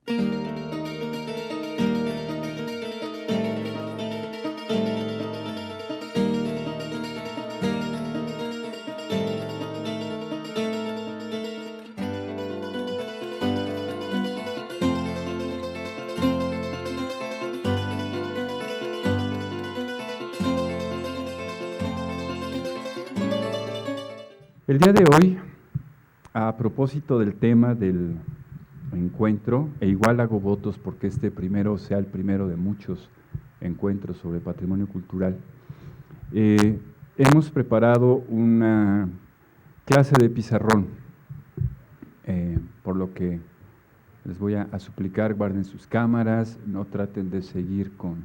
El día de hoy, a propósito del tema del encuentro, e igual hago votos porque este primero sea el primero de muchos encuentros sobre patrimonio cultural, hemos preparado una clase de pizarrón, por lo que les voy a suplicar, guarden sus cámaras, no traten de seguir con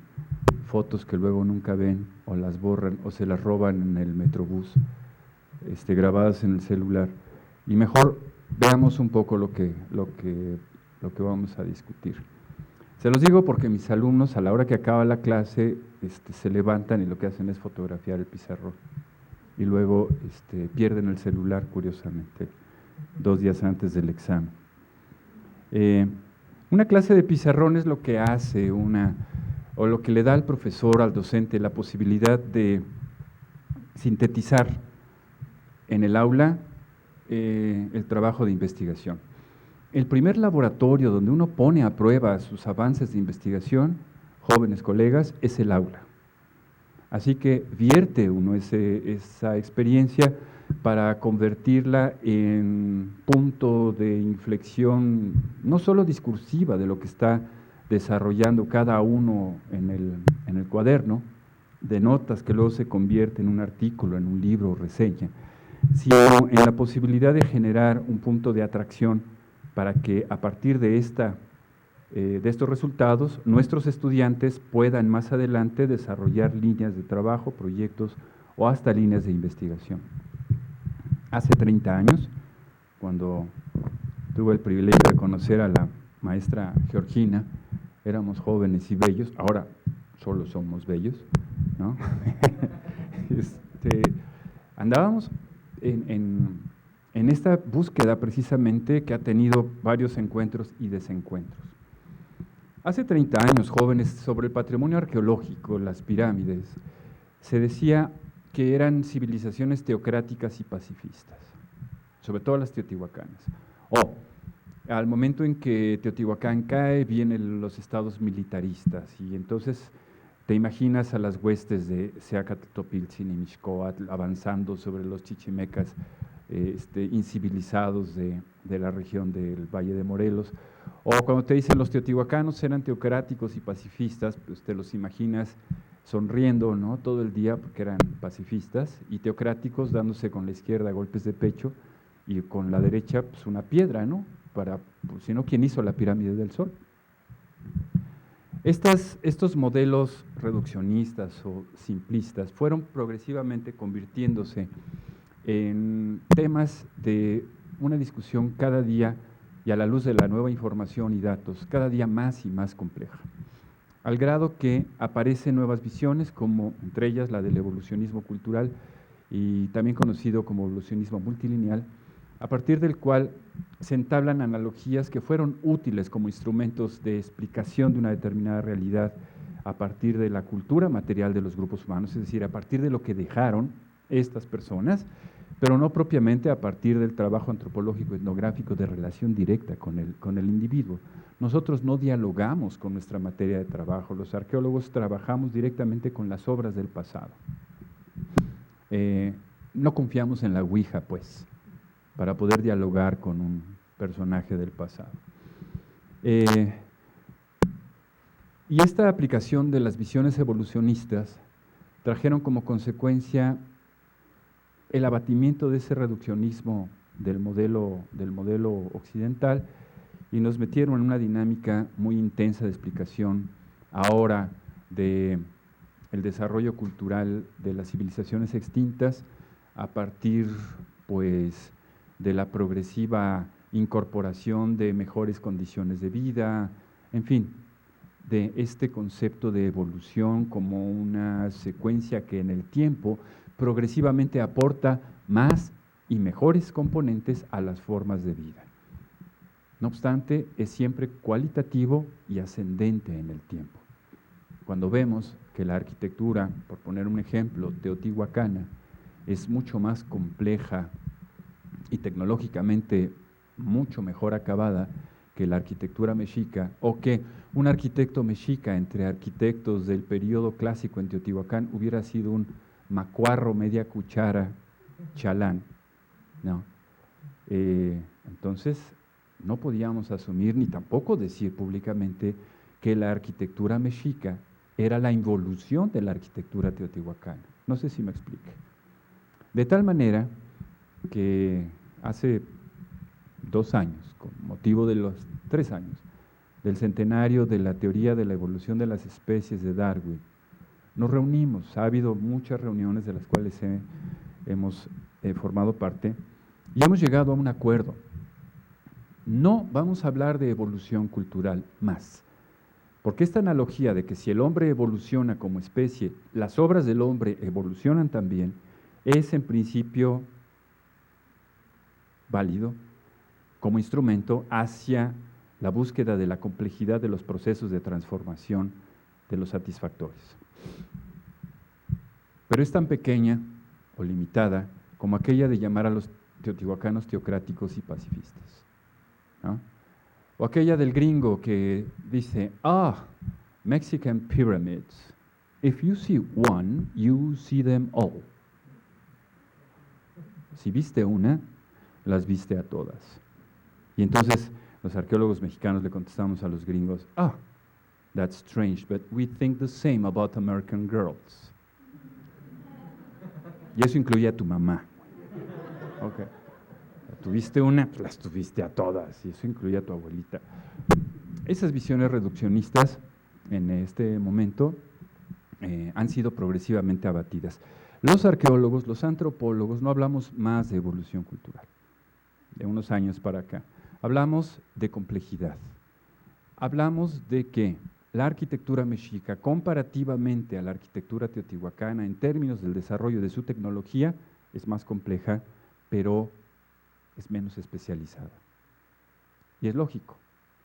fotos que luego nunca ven, o las borran, o se las roban en el Metrobús, grabadas en el celular, y mejor veamos un poco lo que vamos a discutir. Se los digo porque mis alumnos, a la hora que acaba la clase, se levantan y lo que hacen es fotografiar el pizarrón, y luego pierden el celular, curiosamente, 2 días antes del examen. Una clase de pizarrón es lo que hace o lo que le da al profesor, al docente, la posibilidad de sintetizar en el aula el trabajo de investigación. El primer laboratorio donde uno pone a prueba sus avances de investigación, jóvenes colegas, es el aula. Así que vierte uno esa experiencia para convertirla en punto de inflexión, no solo discursiva de lo que está desarrollando cada uno en el cuaderno, de notas que luego se convierte en un artículo, en un libro o reseña, sino en la posibilidad de generar un punto de atracción para que a partir de estos resultados nuestros estudiantes puedan más adelante desarrollar líneas de trabajo, proyectos o hasta líneas de investigación. Hace 30 años, cuando tuve el privilegio de conocer a la maestra Georgina, éramos jóvenes y bellos, ahora solo somos bellos, ¿no? Andábamos en esta búsqueda precisamente que ha tenido varios encuentros y desencuentros. Hace 30 años, jóvenes, sobre el patrimonio arqueológico, las pirámides, se decía que eran civilizaciones teocráticas y pacifistas, sobre todo las teotihuacanas. Al momento en que Teotihuacán cae, vienen los estados militaristas, y entonces te imaginas a las huestes de Seacatl-Topiltzin y Mixcoatl avanzando sobre los chichimecas incivilizados de la región del Valle de Morelos. O cuando te dicen los teotihuacanos eran teocráticos y pacifistas, pues te los imaginas sonriendo, ¿no?, todo el día porque eran pacifistas, y teocráticos dándose con la izquierda golpes de pecho y con la derecha pues una piedra, ¿no?, pues, si no, ¿quién hizo la pirámide del Sol? Estos modelos reduccionistas o simplistas fueron progresivamente convirtiéndose en temas de una discusión cada día, y a la luz de la nueva información y datos, cada día más y más compleja, al grado que aparecen nuevas visiones, como entre ellas la del evolucionismo cultural, y también conocido como evolucionismo multilineal, a partir del cual se entablan analogías que fueron útiles como instrumentos de explicación de una determinada realidad a partir de la cultura material de los grupos humanos, es decir, a partir de lo que dejaron estas personas, pero no propiamente a partir del trabajo antropológico etnográfico de relación directa con el individuo. Nosotros no dialogamos con nuestra materia de trabajo, los arqueólogos trabajamos directamente con las obras del pasado. No confiamos en la ouija, pues, para poder dialogar con un personaje del pasado. Y esta aplicación de las visiones evolucionistas trajeron como consecuencia el abatimiento de ese reduccionismo del modelo occidental, y nos metieron en una dinámica muy intensa de explicación ahora del desarrollo cultural de las civilizaciones extintas a partir, pues, de la progresiva incorporación de mejores condiciones de vida, en fin, de este concepto de evolución como una secuencia que en el tiempo progresivamente aporta más y mejores componentes a las formas de vida. No obstante, es siempre cualitativo y ascendente en el tiempo. Cuando vemos que la arquitectura, por poner un ejemplo, teotihuacana, es mucho más compleja y tecnológicamente mucho mejor acabada que la arquitectura mexica, o que un arquitecto mexica entre arquitectos del periodo clásico en Teotihuacán hubiera sido un macuarro media cuchara chalán, ¿no? Entonces, no podíamos asumir ni tampoco decir públicamente que la arquitectura mexica era la involución de la arquitectura teotihuacana. No sé si me explique. De tal manera que hace 2 años, con motivo de los 3 años, del centenario de la teoría de la evolución de las especies de Darwin, nos reunimos. Ha habido muchas reuniones de las cuales hemos formado parte y hemos llegado a un acuerdo. No vamos a hablar de evolución cultural más, porque esta analogía de que si el hombre evoluciona como especie, las obras del hombre evolucionan también, es en principio válido como instrumento hacia la búsqueda de la complejidad de los procesos de transformación de los satisfactores. Pero es tan pequeña o limitada como aquella de llamar a los teotihuacanos teocráticos y pacifistas, ¿no? O aquella del gringo que dice, Mexican pyramids, if you see one, you see them all. Si viste una, las viste a todas. Y entonces los arqueólogos mexicanos le contestamos a los gringos, that's strange, but we think the same about American girls. Y eso incluye a tu mamá. Okay. Tuviste una, pues las tuviste a todas, y eso incluye a tu abuelita. Esas visiones reduccionistas en este momento han sido progresivamente abatidas. Los arqueólogos, los antropólogos, no hablamos más de evolución cultural, de unos años para acá. Hablamos de complejidad. Hablamos de que la arquitectura mexica, comparativamente a la arquitectura teotihuacana, en términos del desarrollo de su tecnología, es más compleja, pero es menos especializada. Y es lógico.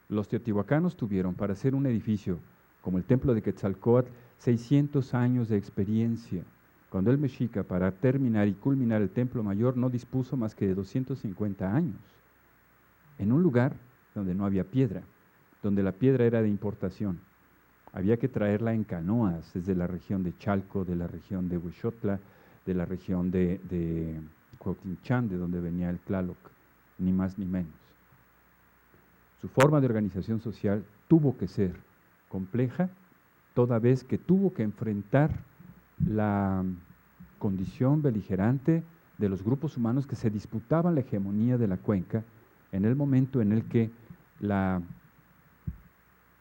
Los teotihuacanos tuvieron, para hacer un edificio como el templo de Quetzalcóatl, 600 años de experiencia, cuando el mexica, para terminar y culminar el templo mayor, no dispuso más que de 250 años, en un lugar donde no había piedra, donde la piedra era de importación. Había que traerla en canoas desde la región de Chalco, de la región de Huixotla, de la región de Cuauhtinchán, de donde venía el Tlaloc, ni más ni menos. Su forma de organización social tuvo que ser compleja, toda vez que tuvo que enfrentar la condición beligerante de los grupos humanos que se disputaban la hegemonía de la cuenca en el momento en el que la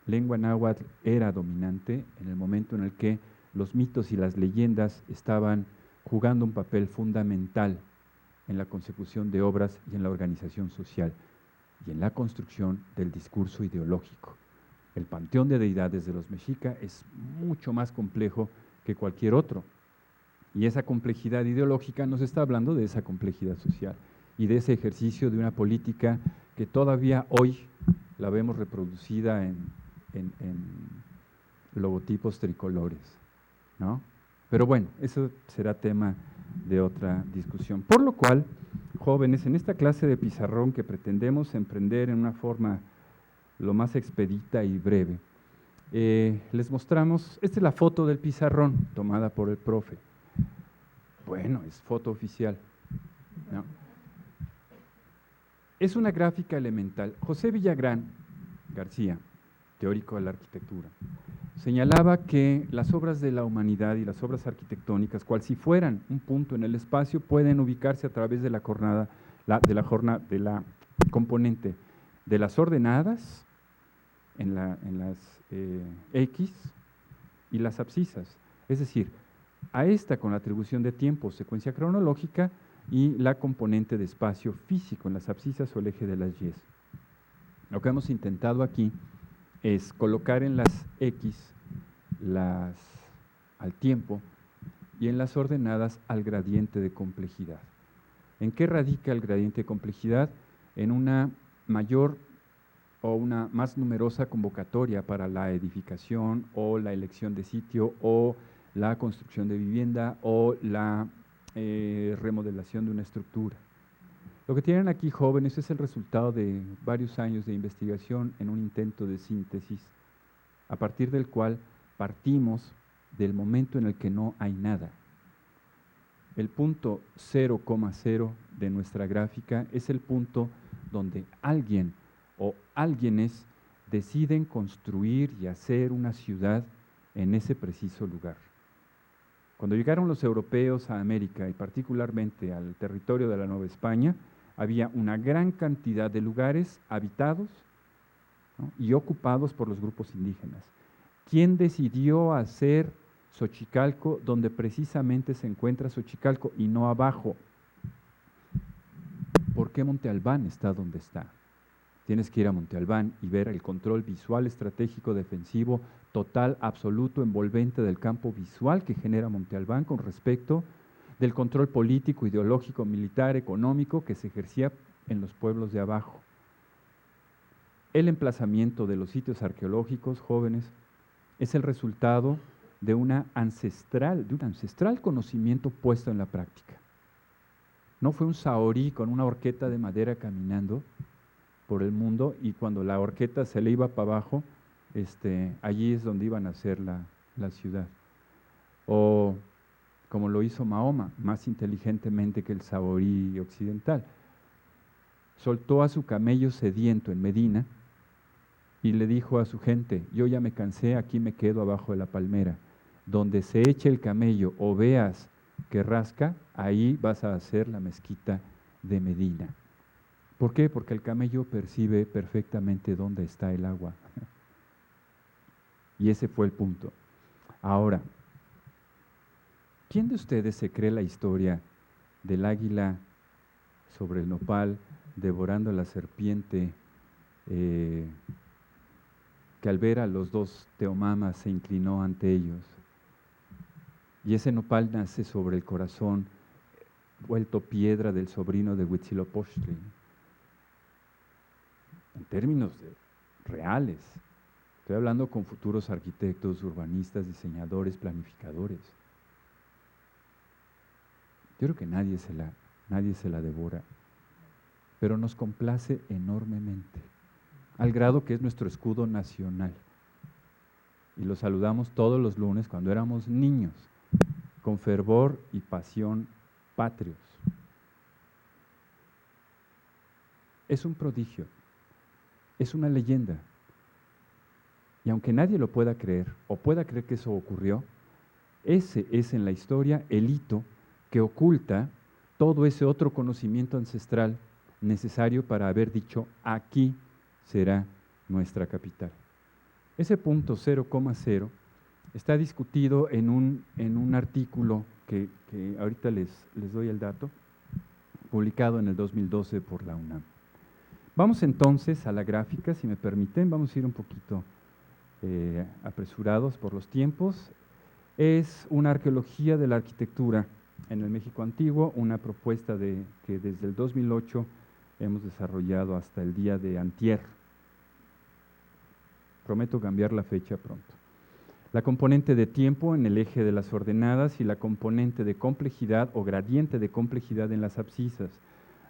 lengua náhuatl era dominante, en el momento en el que los mitos y las leyendas estaban jugando un papel fundamental en la consecución de obras y en la organización social y en la construcción del discurso ideológico. El panteón de deidades de los mexica es mucho más complejo que cualquier otro. Y esa complejidad ideológica nos está hablando de esa complejidad social y de ese ejercicio de una política que todavía hoy la vemos reproducida en logotipos tricolores, ¿no? Pero bueno, eso será tema de otra discusión. Por lo cual, jóvenes, en esta clase de pizarrón que pretendemos emprender en una forma lo más expedita y breve, les mostramos, esta es la foto del pizarrón tomada por el profe. Bueno, es foto oficial, ¿no? Es una gráfica elemental. José Villagrán García, teórico de la arquitectura, señalaba que las obras de la humanidad y las obras arquitectónicas, cual si fueran un punto en el espacio, pueden ubicarse a través de la componente de las ordenadas en las X y las abscisas. Es decir, a esta con la atribución de tiempo, secuencia cronológica, y la componente de espacio físico en las abscisas o el eje de las Y. Lo que hemos intentado aquí es colocar en las X al tiempo y en las ordenadas al gradiente de complejidad. ¿En qué radica el gradiente de complejidad? En una mayor o una más numerosa convocatoria para la edificación o la elección de sitio o la construcción de vivienda o la remodelación de una estructura. Lo que tienen aquí, jóvenes, es el resultado de varios años de investigación en un intento de síntesis, a partir del cual partimos del momento en el que no hay nada. El punto 0,0 de nuestra gráfica es el punto donde alguien o alguienes deciden construir y hacer una ciudad en ese preciso lugar. Cuando llegaron los europeos a América y particularmente al territorio de la Nueva España, había una gran cantidad de lugares habitados, ¿no?, y ocupados por los grupos indígenas. ¿Quién decidió hacer Xochicalco donde precisamente se encuentra Xochicalco y no abajo? ¿Por qué Monte Albán está donde está? Tienes que ir a Monte Albán y ver el control visual estratégico defensivo total, absoluto, envolvente del campo visual que genera Monte Albán con respecto del control político, ideológico, militar, económico que se ejercía en los pueblos de abajo. El emplazamiento de los sitios arqueológicos, jóvenes, es el resultado de un ancestral conocimiento puesto en la práctica. No fue un saorí con una horqueta de madera caminando por el mundo y cuando la horqueta se le iba para abajo, allí es donde iban a hacer la ciudad. O como lo hizo Mahoma, más inteligentemente que el saorí occidental. Soltó a su camello sediento en Medina y le dijo a su gente: yo ya me cansé, aquí me quedo abajo de la palmera. Donde se eche el camello o veas que rasca, ahí vas a hacer la mezquita de Medina. ¿Por qué? Porque el camello percibe perfectamente dónde está el agua. Y ese fue el punto. Ahora, ¿quién de ustedes se cree la historia del águila sobre el nopal devorando a la serpiente, que al ver a los dos teomamas se inclinó ante ellos? Y ese nopal nace sobre el corazón vuelto piedra del sobrino de Huitzilopochtli. En términos reales, estoy hablando con futuros arquitectos, urbanistas, diseñadores, planificadores. Yo creo que nadie se la devora, pero nos complace enormemente, al grado que es nuestro escudo nacional. Y lo saludamos todos los lunes cuando éramos niños, con fervor y pasión patrios. Es un prodigio, es una leyenda. Y aunque nadie lo pueda creer, o pueda creer que eso ocurrió, ese es en la historia el hito que oculta todo ese otro conocimiento ancestral necesario para haber dicho: aquí será nuestra capital. Ese punto 0,0 está discutido en un artículo que ahorita les doy el dato, publicado en el 2012 por la UNAM. Vamos entonces a la gráfica, si me permiten, vamos a ir un poquito apresurados por los tiempos. Es una arqueología de la arquitectura en el México antiguo, una propuesta que desde el 2008 hemos desarrollado hasta el día de antier. Prometo cambiar la fecha pronto. La componente de tiempo en el eje de las ordenadas y la componente de complejidad o gradiente de complejidad en las abscisas.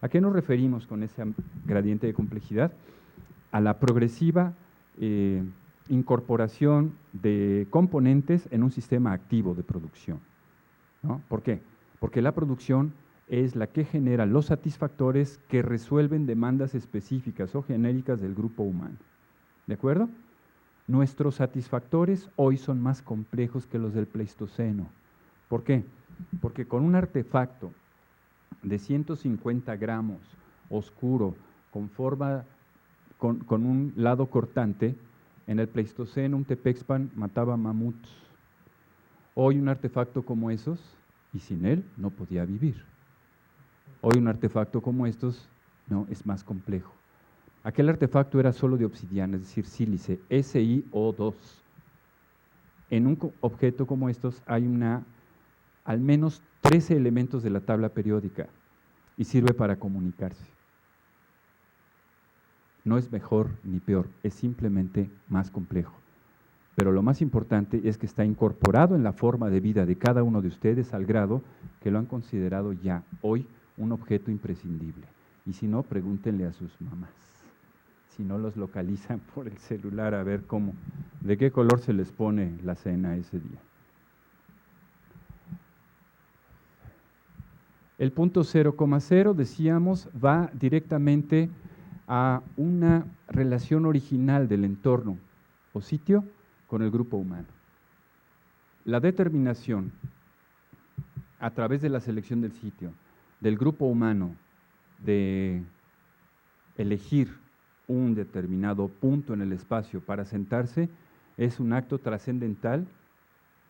¿A qué nos referimos con ese gradiente de complejidad? A la progresiva incorporación de componentes en un sistema activo de producción, ¿no? ¿Por qué? Porque la producción es la que genera los satisfactores que resuelven demandas específicas o genéricas del grupo humano. ¿De acuerdo? Nuestros satisfactores hoy son más complejos que los del Pleistoceno. ¿Por qué? Porque con un artefacto de 150 gramos, oscuro, con un lado cortante, en el Pleistoceno un Tepexpan mataba mamuts. Hoy un artefacto como esos, y sin él no podía vivir. Hoy un artefacto como estos no, es más complejo. Aquel artefacto era solo de obsidiana, es decir, sílice, SiO2. En un objeto como estos hay al menos 13 elementos de la tabla periódica y sirve para comunicarse. No es mejor ni peor, es simplemente más complejo. Pero lo más importante es que está incorporado en la forma de vida de cada uno de ustedes al grado que lo han considerado ya hoy un objeto imprescindible. Y si no, pregúntenle a sus mamás. Si no los localizan por el celular a ver de qué color se les pone la cena ese día. El punto 0,0, decíamos, va directamente a una relación original del entorno o sitio con el grupo humano. La determinación a través de la selección del sitio, del grupo humano, de elegir un determinado punto en el espacio para sentarse, es un acto trascendental,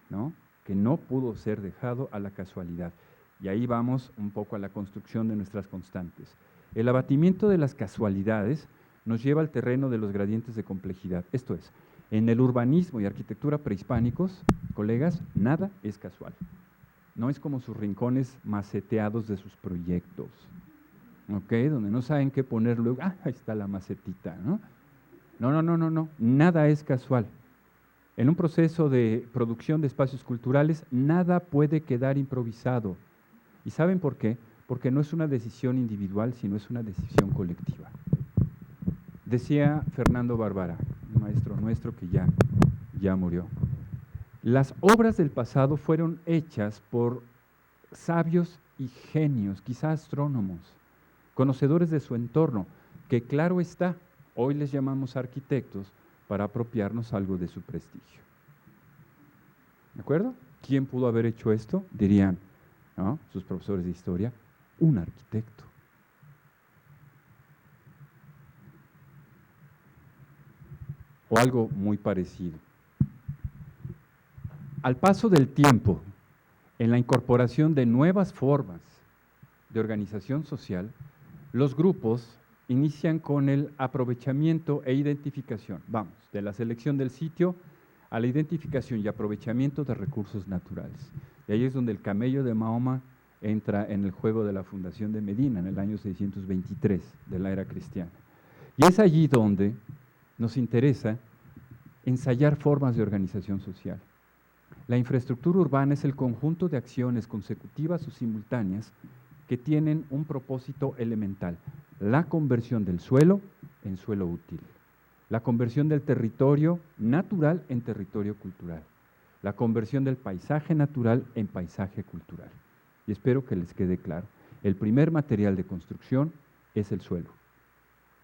¿no?, que no pudo ser dejado a la casualidad. Y ahí vamos un poco a la construcción de nuestras constantes. El abatimiento de las casualidades nos lleva al terreno de los gradientes de complejidad. Esto es, en el urbanismo y arquitectura prehispánicos, colegas, nada es casual. No es como sus rincones maceteados de sus proyectos, ¿ok? Donde no saben qué poner luego, ahí está la macetita, ¿no? No, nada es casual. En un proceso de producción de espacios culturales, nada puede quedar improvisado. ¿Y saben por qué? Porque no es una decisión individual, sino es una decisión colectiva. Decía Fernando Barbara, un maestro nuestro que ya murió. Las obras del pasado fueron hechas por sabios y genios, quizá astrónomos, conocedores de su entorno, que claro está, hoy les llamamos arquitectos para apropiarnos algo de su prestigio. ¿De acuerdo? ¿Quién pudo haber hecho esto? Dirían, ¿no?, sus profesores de historia, un arquitecto. O algo muy parecido. Al paso del tiempo, en la incorporación de nuevas formas de organización social, los grupos inician con el aprovechamiento e identificación, de la selección del sitio a la identificación y aprovechamiento de recursos naturales. Y ahí es donde el camello de Mahoma entra en el juego de la fundación de Medina en el año 623 de la era cristiana. Y es allí donde nos interesa ensayar formas de organización social. La infraestructura urbana es el conjunto de acciones consecutivas o simultáneas que tienen un propósito elemental: la conversión del suelo en suelo útil, la conversión del territorio natural en territorio cultural, la conversión del paisaje natural en paisaje cultural. Y espero que les quede claro, el primer material de construcción es el suelo.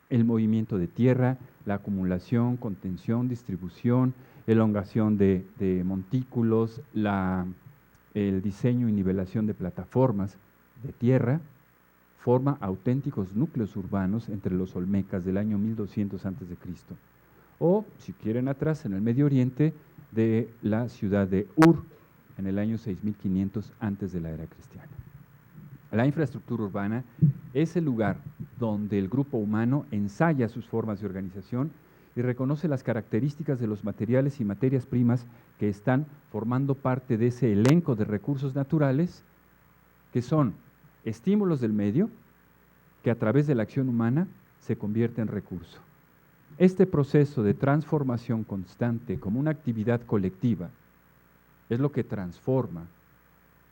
El movimiento de tierra, la acumulación, contención, distribución, elongación de montículos, el diseño y nivelación de plataformas de tierra, forma auténticos núcleos urbanos entre los olmecas del año 1200 a.C. O, si quieren atrás, en el Medio Oriente, de la ciudad de Ur, en el año 6500 antes de la era cristiana. La infraestructura urbana es el lugar donde el grupo humano ensaya sus formas de organización y reconoce las características de los materiales y materias primas que están formando parte de ese elenco de recursos naturales que son estímulos del medio que a través de la acción humana se convierte en recurso. Este proceso de transformación constante como una actividad colectiva es lo que transforma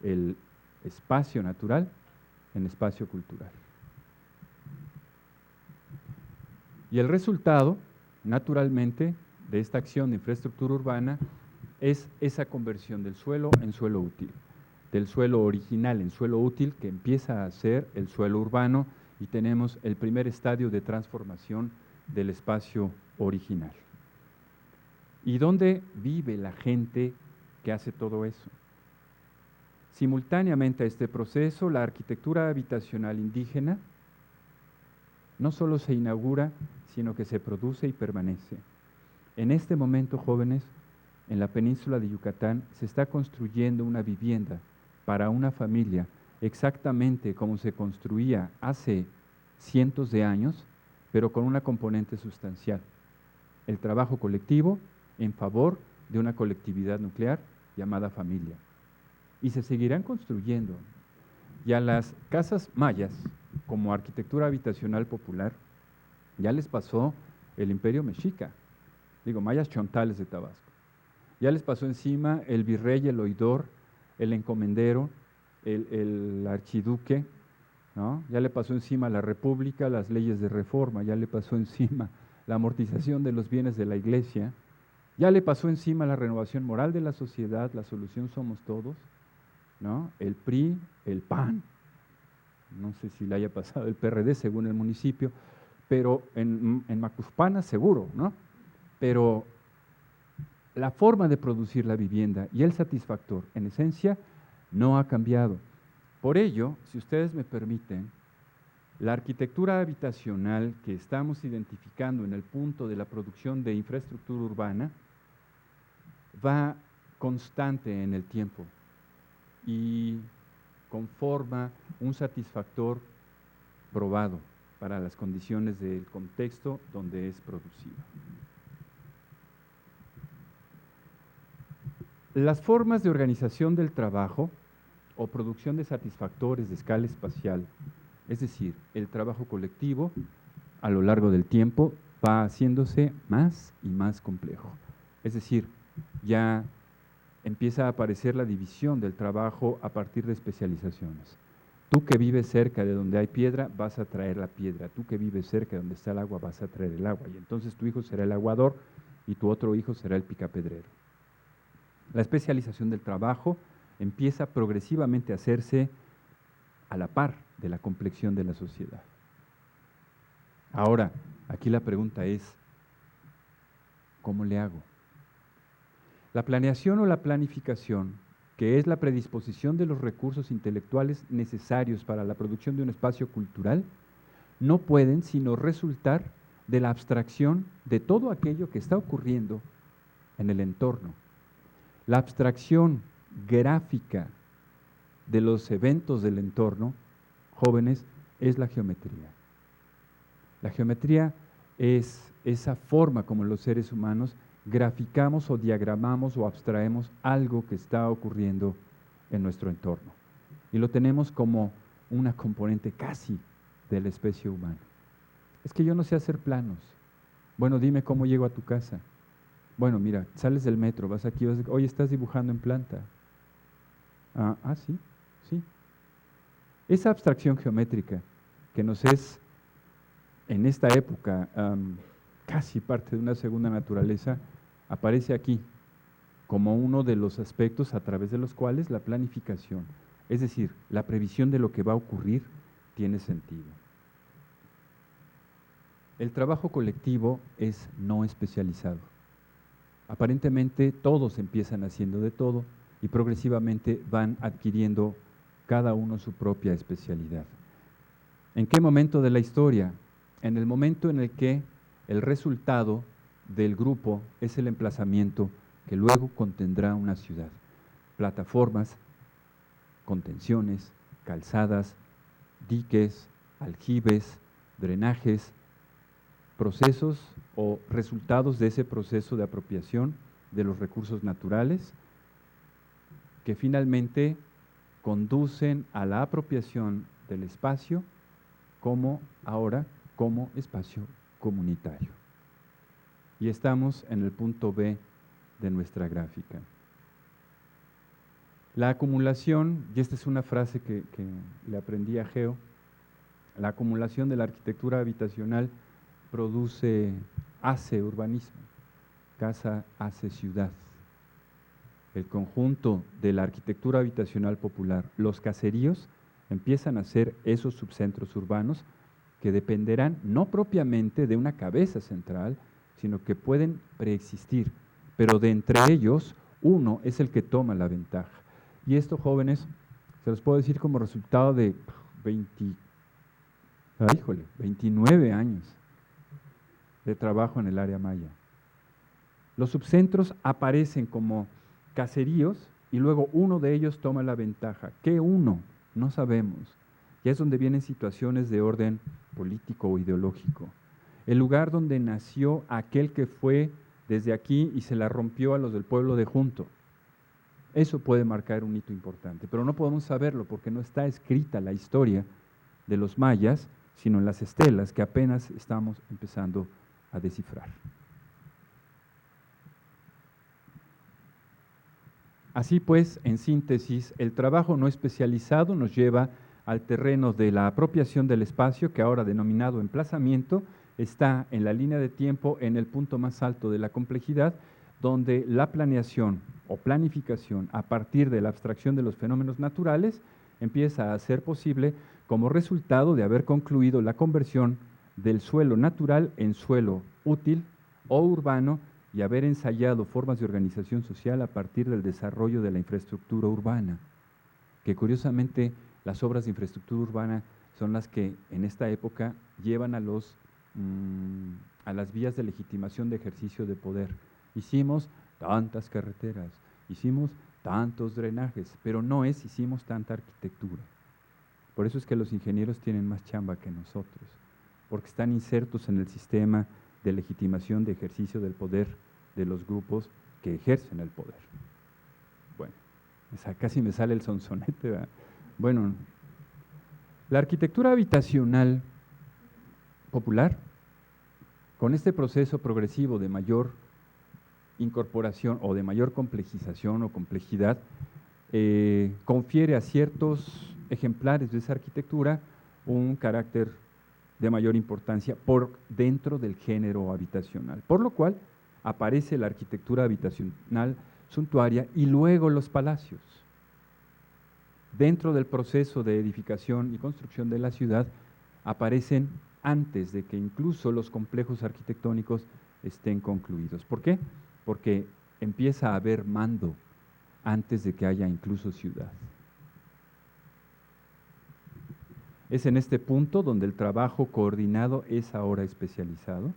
el espacio natural en espacio cultural. Y el resultado, naturalmente, de esta acción de infraestructura urbana es esa conversión del suelo en suelo útil, del suelo original en suelo útil, que empieza a ser el suelo urbano, y tenemos el primer estadio de transformación del espacio original. ¿Y dónde vive la gente que hace todo eso? Simultáneamente a este proceso, la arquitectura habitacional indígena no solo se inaugura, sino que se produce y permanece. En este momento, jóvenes, en la península de Yucatán se está construyendo una vivienda para una familia exactamente como se construía hace cientos de años, pero con una componente sustancial: el trabajo colectivo en favor de una colectividad nuclear llamada familia. Y se seguirán construyendo. Y a las casas mayas, como arquitectura habitacional popular, Ya les pasó el imperio mexica, digo, mayas chontales de Tabasco. Ya les pasó encima el virrey, el oidor, el encomendero, el archiduque, ¿no? Ya le pasó encima la república, las leyes de reforma, ya le pasó encima la amortización de los bienes de la iglesia, ya le pasó encima la renovación moral de la sociedad, la solución somos todos, ¿no? El PRI, el PAN, no sé si le haya pasado el PRD según el municipio, pero en Macuspana seguro, ¿no? Pero la forma de producir la vivienda y el satisfactor, en esencia, no ha cambiado. Por ello, si ustedes me permiten, la arquitectura habitacional que estamos identificando en el punto de la producción de infraestructura urbana va constante en el tiempo y conforma un satisfactor probado para las condiciones del contexto donde es producido. Las formas de organización del trabajo o producción de satisfactores de escala espacial, es decir, el trabajo colectivo, a lo largo del tiempo va haciéndose más y más complejo. Es decir, ya empieza a aparecer la división del trabajo a partir de especializaciones. Tú que vives cerca de donde hay piedra, vas a traer la piedra. Tú que vives cerca de donde está el agua, vas a traer el agua. Y entonces tu hijo será el aguador y tu otro hijo será el picapedrero. La especialización del trabajo empieza progresivamente a hacerse a la par de la complexión de la sociedad. Ahora, aquí la pregunta es, ¿cómo le hago? La planeación o la planificación, que es la predisposición de los recursos intelectuales necesarios para la producción de un espacio cultural, no pueden sino resultar de la abstracción de todo aquello que está ocurriendo en el entorno. La abstracción gráfica de los eventos del entorno, jóvenes, es la geometría. La geometría es esa forma como los seres humanos graficamos o diagramamos o abstraemos algo que está ocurriendo en nuestro entorno. Y lo tenemos como una componente casi de la especie humana. Es que yo no sé hacer planos. Bueno, dime cómo llego a tu casa. Bueno, mira, sales del metro, vas aquí, oye, estás dibujando en planta. Sí, sí. Esa abstracción geométrica que nos es, en esta época, casi parte de una segunda naturaleza, aparece aquí como uno de los aspectos a través de los cuales la planificación, es decir, la previsión de lo que va a ocurrir, tiene sentido. El trabajo colectivo es no especializado. Aparentemente todos empiezan haciendo de todo y progresivamente van adquiriendo cada uno su propia especialidad. ¿En qué momento de la historia? En el momento en el que el resultado del grupo es el emplazamiento que luego contendrá una ciudad. Plataformas, contenciones, calzadas, diques, aljibes, drenajes, procesos o resultados de ese proceso de apropiación de los recursos naturales que finalmente conducen a la apropiación del espacio como ahora como espacio comunitario. Y estamos en el punto B de nuestra gráfica. La acumulación, y esta es una frase que le aprendí a Geo, la acumulación de la arquitectura habitacional hace urbanismo, casa hace ciudad. El conjunto de la arquitectura habitacional popular, los caseríos, empiezan a ser esos subcentros urbanos que dependerán no propiamente de una cabeza central, sino que pueden preexistir, pero de entre ellos uno es el que toma la ventaja. Y esto, jóvenes, se los puedo decir como resultado de 29 años de trabajo en el área maya. Los subcentros aparecen como caseríos y luego uno de ellos toma la ventaja. ¿Qué uno? No sabemos. Ya es donde vienen situaciones de orden político o ideológico. El lugar donde nació aquel que fue desde aquí y se la rompió a los del pueblo de junto. Eso puede marcar un hito importante, pero no podemos saberlo porque no está escrita la historia de los mayas, sino en las estelas que apenas estamos empezando a descifrar. Así pues, en síntesis, el trabajo no especializado nos lleva al terreno de la apropiación del espacio, que ahora denominado emplazamiento, está en la línea de tiempo en el punto más alto de la complejidad, donde la planeación o planificación a partir de la abstracción de los fenómenos naturales empieza a ser posible como resultado de haber concluido la conversión del suelo natural en suelo útil o urbano y haber ensayado formas de organización social a partir del desarrollo de la infraestructura urbana, que curiosamente las obras de infraestructura urbana son las que en esta época llevan a las vías de legitimación de ejercicio de poder. Hicimos tantas carreteras, hicimos tantos drenajes, pero no hicimos tanta arquitectura. Por eso es que los ingenieros tienen más chamba que nosotros, porque están insertos en el sistema de legitimación de ejercicio del poder de los grupos que ejercen el poder. Bueno, casi me sale el sonsonete, ¿verdad? Bueno, la arquitectura habitacional popular, con este proceso progresivo de mayor incorporación o de mayor complejización o complejidad, confiere a ciertos ejemplares de esa arquitectura un carácter de mayor importancia por dentro del género habitacional, por lo cual aparece la arquitectura habitacional suntuaria y luego los palacios. Dentro del proceso de edificación y construcción de la ciudad aparecen antes de que incluso los complejos arquitectónicos estén concluidos. ¿Por qué? Porque empieza a haber mando antes de que haya incluso ciudad. Es en este punto donde el trabajo coordinado es ahora especializado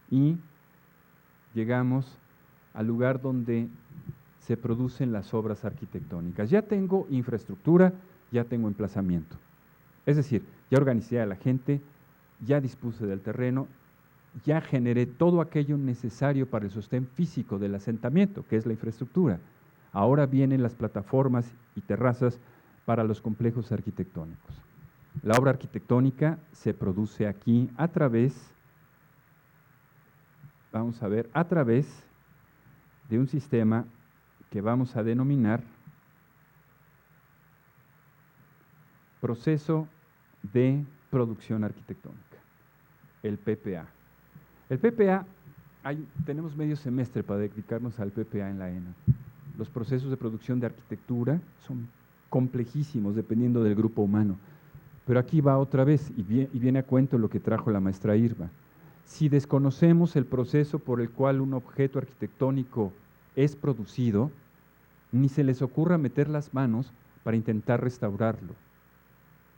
y llegamos al lugar donde se producen las obras arquitectónicas. Ya tengo infraestructura, ya tengo emplazamiento. Es decir, ya organicé a la gente, ya dispuse del terreno, ya generé todo aquello necesario para el sostén físico del asentamiento, que es la infraestructura. Ahora vienen las plataformas y terrazas para los complejos arquitectónicos. La obra arquitectónica se produce aquí a través, vamos a ver, a través de un sistema que vamos a denominar proceso de producción arquitectónica, el PPA. El PPA, tenemos medio semestre para dedicarnos al PPA en la ENA. Los procesos de producción de arquitectura son complejísimos dependiendo del grupo humano. Pero aquí va otra vez y viene a cuento lo que trajo la maestra Irma. Si desconocemos el proceso por el cual un objeto arquitectónico es producido, ni se les ocurra meter las manos para intentar restaurarlo.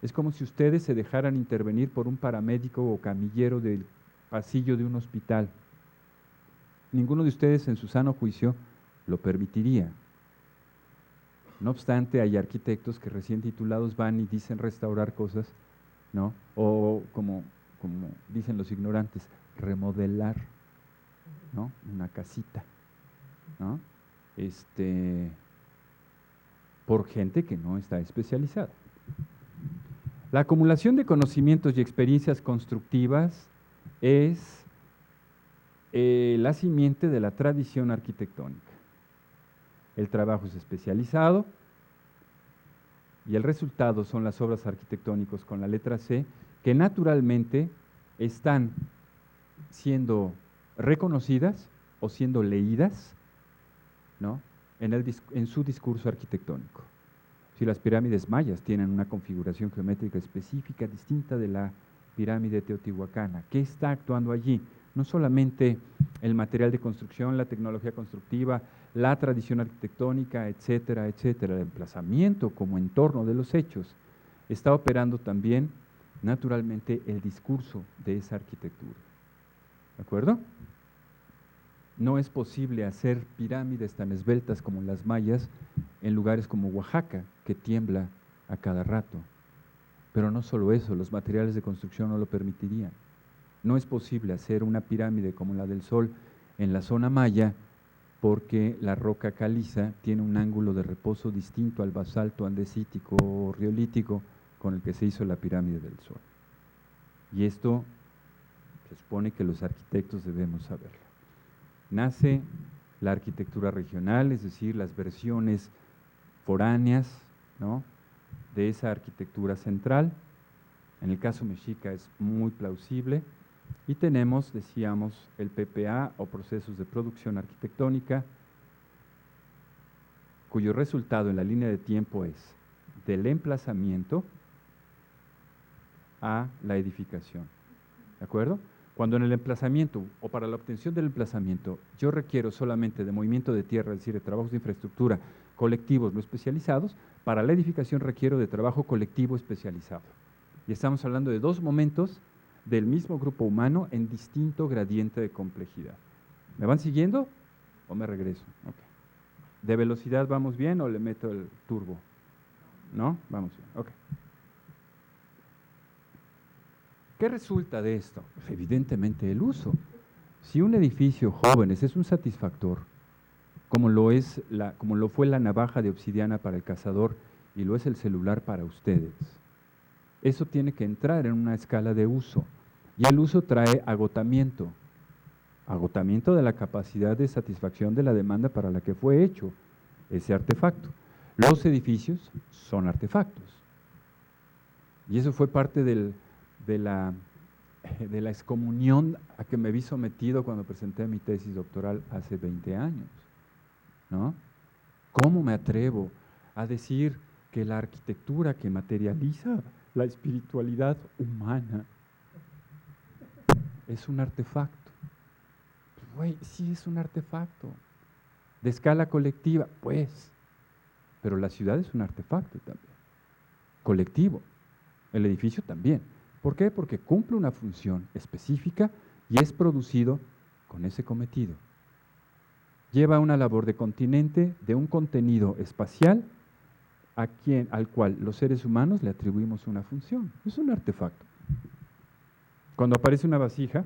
Es como si ustedes se dejaran intervenir por un paramédico o camillero del pasillo de un hospital. Ninguno de ustedes en su sano juicio lo permitiría. No obstante, hay arquitectos que recién titulados van y dicen restaurar cosas, ¿no? O como dicen los ignorantes, remodelar, ¿no? Una casita, ¿no? Por gente que no está especializada. La acumulación de conocimientos y experiencias constructivas es la simiente de la tradición arquitectónica. El trabajo es especializado y el resultado son las obras arquitectónicas con la letra C, que naturalmente están siendo reconocidas o siendo leídas, ¿no?, en su discurso arquitectónico. Si las pirámides mayas tienen una configuración geométrica específica distinta de la pirámide teotihuacana, ¿qué está actuando allí? No solamente el material de construcción, la tecnología constructiva, la tradición arquitectónica, etcétera, etcétera, el emplazamiento como entorno de los hechos, está operando también, naturalmente, el discurso de esa arquitectura. ¿De acuerdo? No es posible hacer pirámides tan esbeltas como las mayas en lugares como Oaxaca, que tiembla a cada rato. Pero no solo eso, los materiales de construcción no lo permitirían. No es posible hacer una pirámide como la del Sol en la zona maya porque la roca caliza tiene un ángulo de reposo distinto al basalto andesítico o riolítico con el que se hizo la pirámide del Sol. Y esto se supone que los arquitectos debemos saberlo. Nace la arquitectura regional, es decir, las versiones foráneas, ¿no?, de esa arquitectura central. En el caso mexica es muy plausible. Y tenemos, decíamos, el PPA o procesos de producción arquitectónica, cuyo resultado en la línea de tiempo es del emplazamiento a la edificación. ¿De acuerdo? Cuando en el emplazamiento o para la obtención del emplazamiento yo requiero solamente de movimiento de tierra, es decir, de trabajos de infraestructura colectivos no especializados, para la edificación requiero de trabajo colectivo especializado. Y estamos hablando de dos momentos del mismo grupo humano en distinto gradiente de complejidad. ¿Me van siguiendo o me regreso? Okay. ¿De velocidad vamos bien o le meto el turbo? ¿No? Vamos bien. Ok. ¿Qué resulta de esto? Pues evidentemente el uso. Si un edificio, jóvenes, es un satisfactor, como lo fue la navaja de obsidiana para el cazador y lo es el celular para ustedes, eso tiene que entrar en una escala de uso. Y el uso trae agotamiento de la capacidad de satisfacción de la demanda para la que fue hecho ese artefacto. Los edificios son artefactos. Y eso fue parte de la excomunión a que me vi sometido cuando presenté mi tesis doctoral hace 20 años, ¿no? ¿Cómo me atrevo a decir que la arquitectura que materializa la espiritualidad humana es un artefacto? Güey, sí es un artefacto. De escala colectiva, pues. Pero la ciudad es un artefacto también. Colectivo. El edificio también. ¿Por qué? Porque cumple una función específica y es producido con ese cometido. Lleva una labor de continente, de un contenido espacial al cual los seres humanos le atribuimos una función. Es un artefacto. Cuando aparece una vasija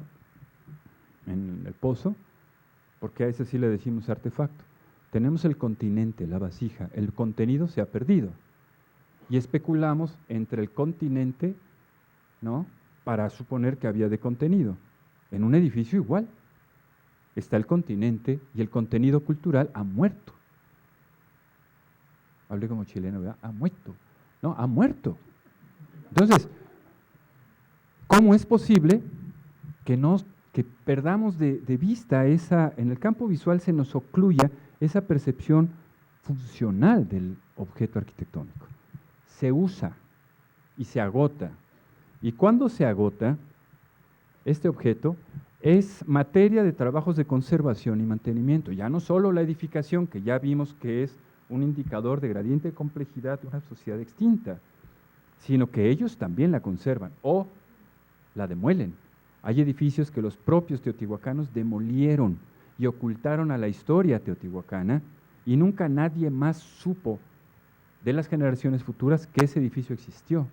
en el pozo, porque a ese sí le decimos artefacto, tenemos el continente, la vasija, el contenido se ha perdido. Y especulamos entre el continente, ¿no?, para suponer que había de contenido. En un edificio igual. Está el continente y el contenido cultural ha muerto. Hablé como chileno, ¿verdad? Ha muerto. No, ha muerto. Entonces, ¿cómo es posible que perdamos de vista en el campo visual se nos ocluya esa percepción funcional del objeto arquitectónico? Se usa y se agota. Y cuando se agota, este objeto es materia de trabajos de conservación y mantenimiento. Ya no solo la edificación, que ya vimos que es un indicador de gradiente de complejidad de una sociedad extinta, sino que ellos también la conservan o la demuelen. Hay edificios que los propios teotihuacanos demolieron y ocultaron a la historia teotihuacana y nunca nadie más supo de las generaciones futuras que ese edificio existió.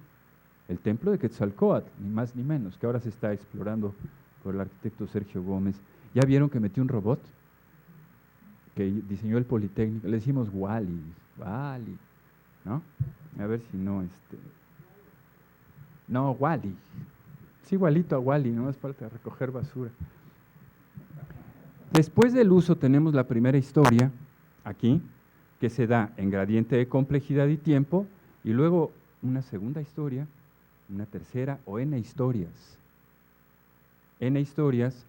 El templo de Quetzalcóatl, ni más ni menos, que ahora se está explorando por el arquitecto Sergio Gómez. ¿Ya vieron que metió un robot que diseñó el Politécnico? Le decimos Wally, ¿no? A ver si no, no, Wally. Es igualito a Wally, no es falta recoger basura. Después del uso tenemos la primera historia, aquí, que se da en gradiente de complejidad y tiempo, y luego una segunda historia, una tercera o N historias. N historias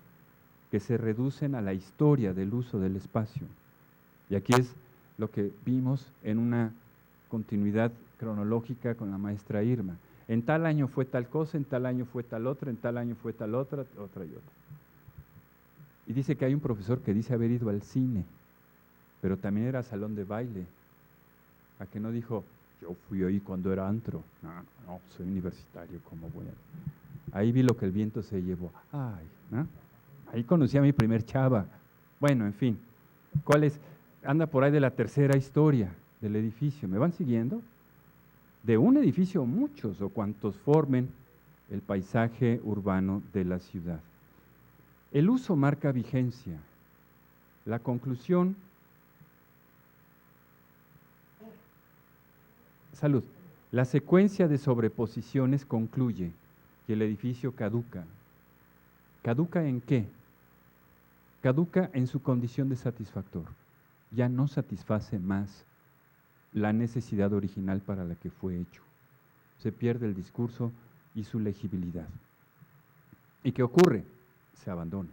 que se reducen a la historia del uso del espacio. Y aquí es lo que vimos en una continuidad cronológica con la maestra Irma. En tal año fue tal cosa, en tal año fue tal otra, en tal año fue tal otra, otra y otra. Y dice que hay un profesor que dice haber ido al cine, pero también era salón de baile. ¿A que no dijo, yo fui ahí cuando era antro? No, soy universitario, ¿cómo voy a...? Ahí vi lo que el viento se llevó. Ay, ¿no? Ahí conocí a mi primer chava. Bueno, en fin. ¿Cuál es? Anda por ahí de la tercera historia del edificio. ¿Me van siguiendo? De un edificio muchos o cuantos formen el paisaje urbano de la ciudad. El uso marca vigencia. La conclusión... Salud. La secuencia de sobreposiciones concluye. y el edificio caduca. ¿Caduca en qué? Caduca en su condición de satisfactor. Ya no satisface más la necesidad original para la que fue hecho. Se pierde el discurso y su legibilidad. ¿Y qué ocurre? Se abandona.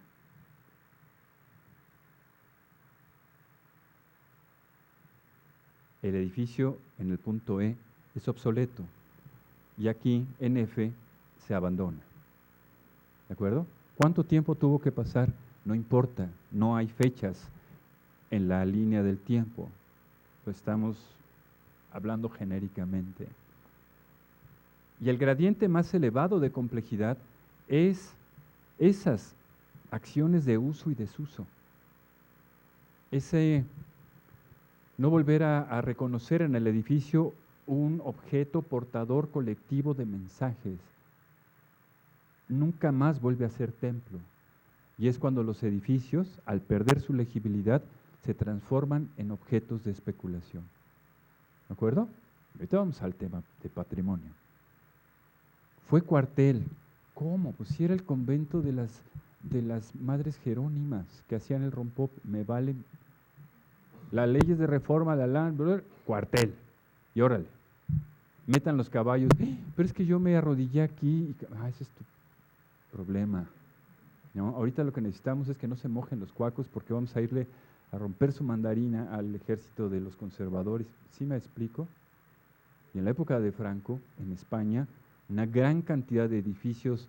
El edificio en el punto E es obsoleto y aquí en F se abandona. ¿De acuerdo? ¿Cuánto tiempo tuvo que pasar? No importa, no hay fechas en la línea del tiempo. Lo estamos hablando genéricamente. Y el gradiente más elevado de complejidad es esas acciones de uso y desuso. Ese no volver a reconocer en el edificio un objeto portador colectivo de mensajes. Nunca más vuelve a ser templo. Y es cuando los edificios, al perder su legibilidad, se transforman en objetos de especulación. ¿De acuerdo? Ahorita vamos al tema de patrimonio. Fue cuartel. ¿Cómo? Pues si era el convento de las madres jerónimas que hacían el rompop, me vale. Las leyes de reforma, cuartel. Y órale, metan los caballos. Pero es que yo me arrodillé aquí. Ese es tu problema. ¿No? Ahorita lo que necesitamos es que no se mojen los cuacos porque vamos a irle a romper su mandarina al ejército de los conservadores. ¿Sí me explico? Y en la época de Franco, en España, una gran cantidad de edificios,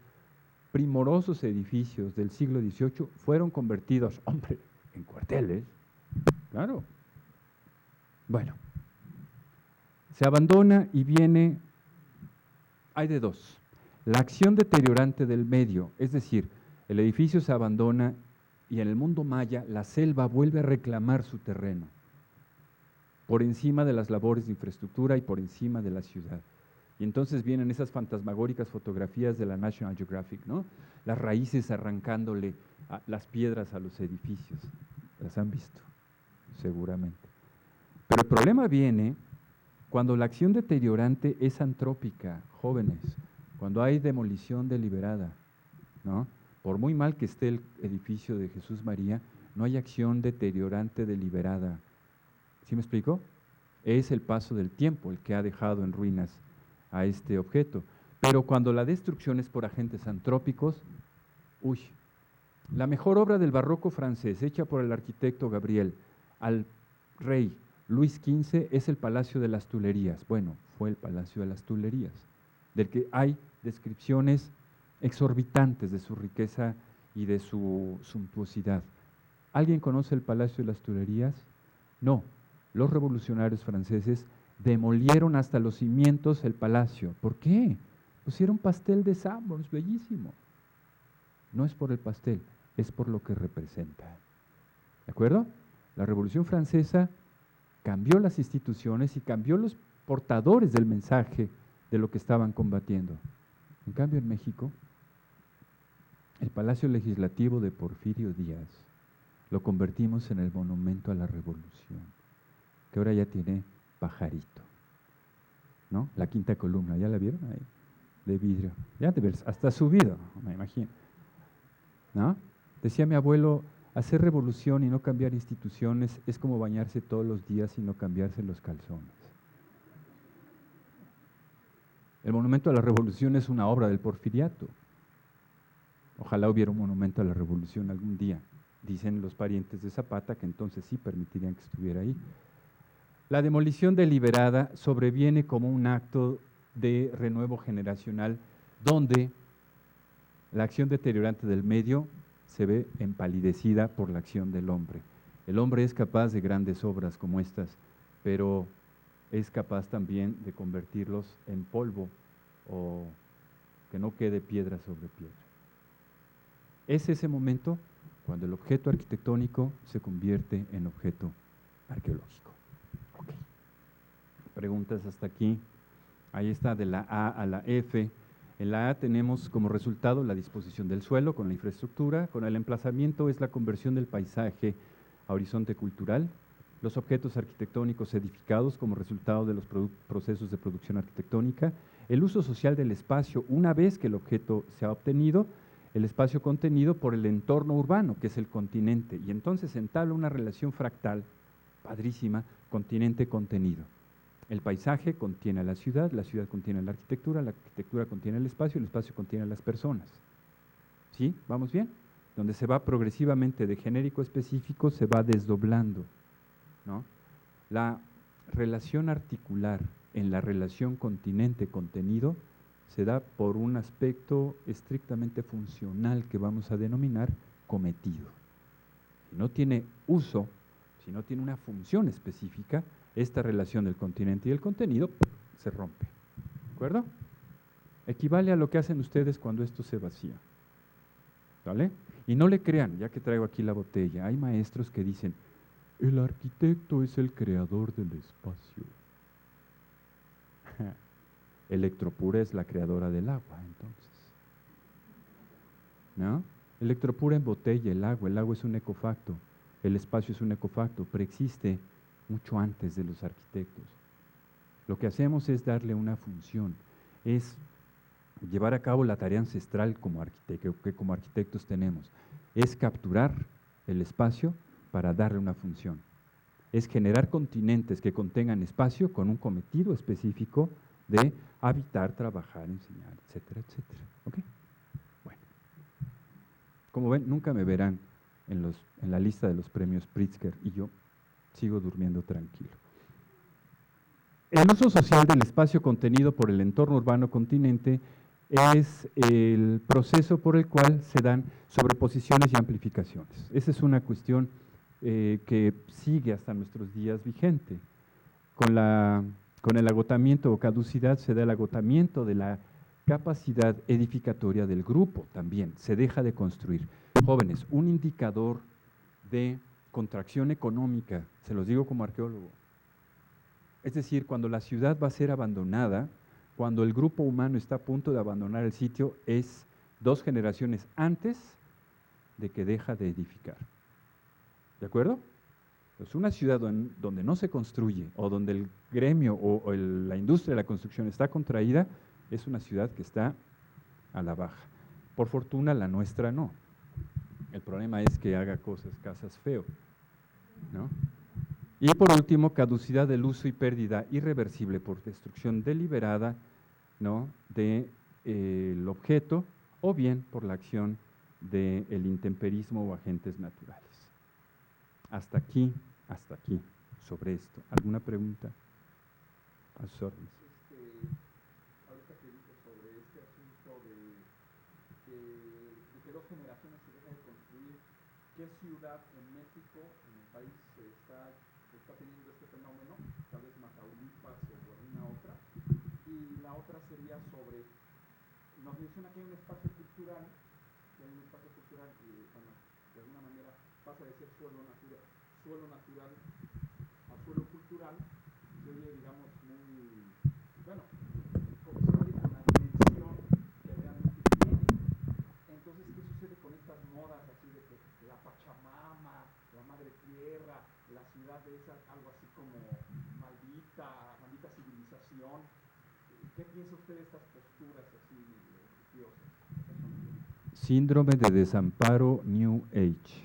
primorosos edificios del siglo XVIII, fueron convertidos, hombre, en cuarteles. Claro. Bueno, se abandona y viene, hay de dos. La acción deteriorante del medio, es decir, el edificio se abandona y en el mundo maya la selva vuelve a reclamar su terreno, por encima de las labores de infraestructura y por encima de la ciudad. Y entonces vienen esas fantasmagóricas fotografías de la National Geographic, ¿no? Las raíces arrancándole las piedras a los edificios. Las han visto, seguramente. Pero el problema viene cuando la acción deteriorante es antrópica, jóvenes, cuando hay demolición deliberada, ¿no? Por muy mal que esté el edificio de Jesús María, no hay acción deteriorante deliberada. ¿Sí me explico? Es el paso del tiempo el que ha dejado en ruinas a este objeto. Pero cuando la destrucción es por agentes antrópicos, la mejor obra del barroco francés, hecha por el arquitecto Gabriel al rey Luis XV, es el Palacio de las Tuilerías. Bueno, fue el Palacio de las Tuilerías, del que hay descripciones exorbitantes de su riqueza y de su suntuosidad. ¿Alguien conoce el Palacio de las Tuilerías? No. Los revolucionarios franceses demolieron hasta los cimientos el palacio. ¿Por qué? Pusieron pastel de Sanborns, bellísimo. No es por el pastel, es por lo que representa. ¿De acuerdo? La Revolución Francesa cambió las instituciones y cambió los portadores del mensaje de lo que estaban combatiendo. En cambio, en México, el Palacio Legislativo de Porfirio Díaz lo convertimos en el monumento a la Revolución, que ahora ya tiene pajarito, ¿no? La quinta columna, ¿ya la vieron ahí? De vidrio, ya de ver, hasta subido, me imagino, ¿no? Decía mi abuelo, hacer revolución y no cambiar instituciones es como bañarse todos los días y no cambiarse los calzones. El monumento a la Revolución es una obra del Porfiriato. Ojalá hubiera un monumento a la Revolución algún día. Dicen los parientes de Zapata que entonces sí permitirían que estuviera ahí. La demolición deliberada sobreviene como un acto de renuevo generacional donde la acción deteriorante del medio se ve empalidecida por la acción del hombre. El hombre es capaz de grandes obras como estas, pero es capaz también de convertirlos en polvo o que no quede piedra sobre piedra. Es ese momento cuando el objeto arquitectónico se convierte en objeto arqueológico. Okay. Preguntas hasta aquí. Ahí está, de la A a la F. En la A tenemos como resultado la disposición del suelo con la infraestructura. Con el emplazamiento es la conversión del paisaje a horizonte cultural. Los objetos arquitectónicos edificados como resultado de los procesos de producción arquitectónica. El uso social del espacio, una vez que el objeto se ha obtenido, el espacio contenido por el entorno urbano, que es el continente, y entonces se entabla una relación fractal, padrísima, continente-contenido. El paisaje contiene a la ciudad contiene la arquitectura contiene el espacio contiene a las personas. ¿Sí? ¿Vamos bien? Donde se va progresivamente de genérico a específico, se va desdoblando, ¿no? La relación articular en la relación continente-contenido se da por un aspecto estrictamente funcional que vamos a denominar cometido. Si no tiene uso, si no tiene una función específica, esta relación del continente y el contenido se rompe. ¿De acuerdo? Equivale a lo que hacen ustedes cuando esto se vacía. ¿Vale? Y no le crean, ya que traigo aquí la botella, hay maestros que dicen, el arquitecto es el creador del espacio. Electropura es la creadora del agua, entonces. ¿No? Electropura embotella el agua es un ecofacto, el espacio es un ecofacto, preexiste mucho antes de los arquitectos. Lo que hacemos es darle una función, es llevar a cabo la tarea ancestral que como arquitectos tenemos, es capturar el espacio para darle una función. Es generar continentes que contengan espacio con un cometido específico de habitar, trabajar, enseñar, etcétera, etcétera. ¿Ok? Bueno. Como ven, nunca me verán en la lista de los premios Pritzker y yo sigo durmiendo tranquilo. El uso social del espacio contenido por el entorno urbano continente es el proceso por el cual se dan sobreposiciones y amplificaciones. Esa es una cuestión que sigue hasta nuestros días vigente. Con el agotamiento o caducidad se da el agotamiento de la capacidad edificatoria del grupo también, se deja de construir. Jóvenes, un indicador de contracción económica, se los digo como arqueólogo, es decir, cuando la ciudad va a ser abandonada, cuando el grupo humano está a punto de abandonar el sitio, es 2 generaciones antes de que deja de edificar. ¿De acuerdo? Pues una ciudad donde no se construye o donde el gremio o la industria de la construcción está contraída, es una ciudad que está a la baja. Por fortuna la nuestra no. El problema es que haga casas feo, ¿no? Y por último, caducidad del uso y pérdida irreversible por destrucción deliberada, ¿no?, del objeto o bien por la acción del intemperismo o agentes naturales. Hasta aquí, sobre esto. ¿Alguna pregunta? A sus órdenes. Ahorita que dijo sobre este asunto de que 2 generaciones se dejan de construir, ¿qué ciudad en México, en el país, está teniendo este fenómeno? Tal vez Tamaulipas o alguna otra. Y la otra sería sobre, nos menciona que hay un espacio cultural, que bueno, de alguna manera pasa de ser suelo natural a suelo cultural, se oye, digamos, muy, bueno, corresponde con la dimensión que realmente tiene. Entonces, ¿qué sucede con estas modas así de que la Pachamama, la Madre Tierra, la ciudad de esa, algo así como maldita civilización? ¿Qué piensa usted de estas posturas así religiosas? Síndrome de desamparo New Age.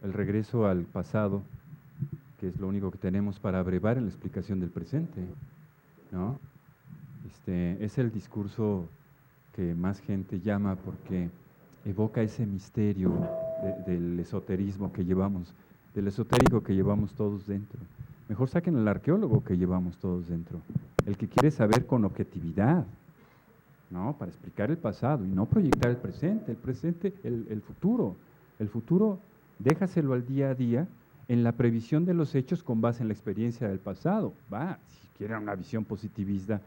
El regreso al pasado, que es lo único que tenemos para abrevar en la explicación del presente, ¿no? Es el discurso que más gente llama porque evoca ese misterio del esoterismo que llevamos, del esotérico que llevamos todos dentro. Mejor saquen al arqueólogo que llevamos todos dentro, el que quiere saber con objetividad, ¿no?, para explicar el pasado y no proyectar el presente, el futuro. El futuro déjaselo al día a día en la previsión de los hechos con base en la experiencia del pasado. Si quieren una visión positivista,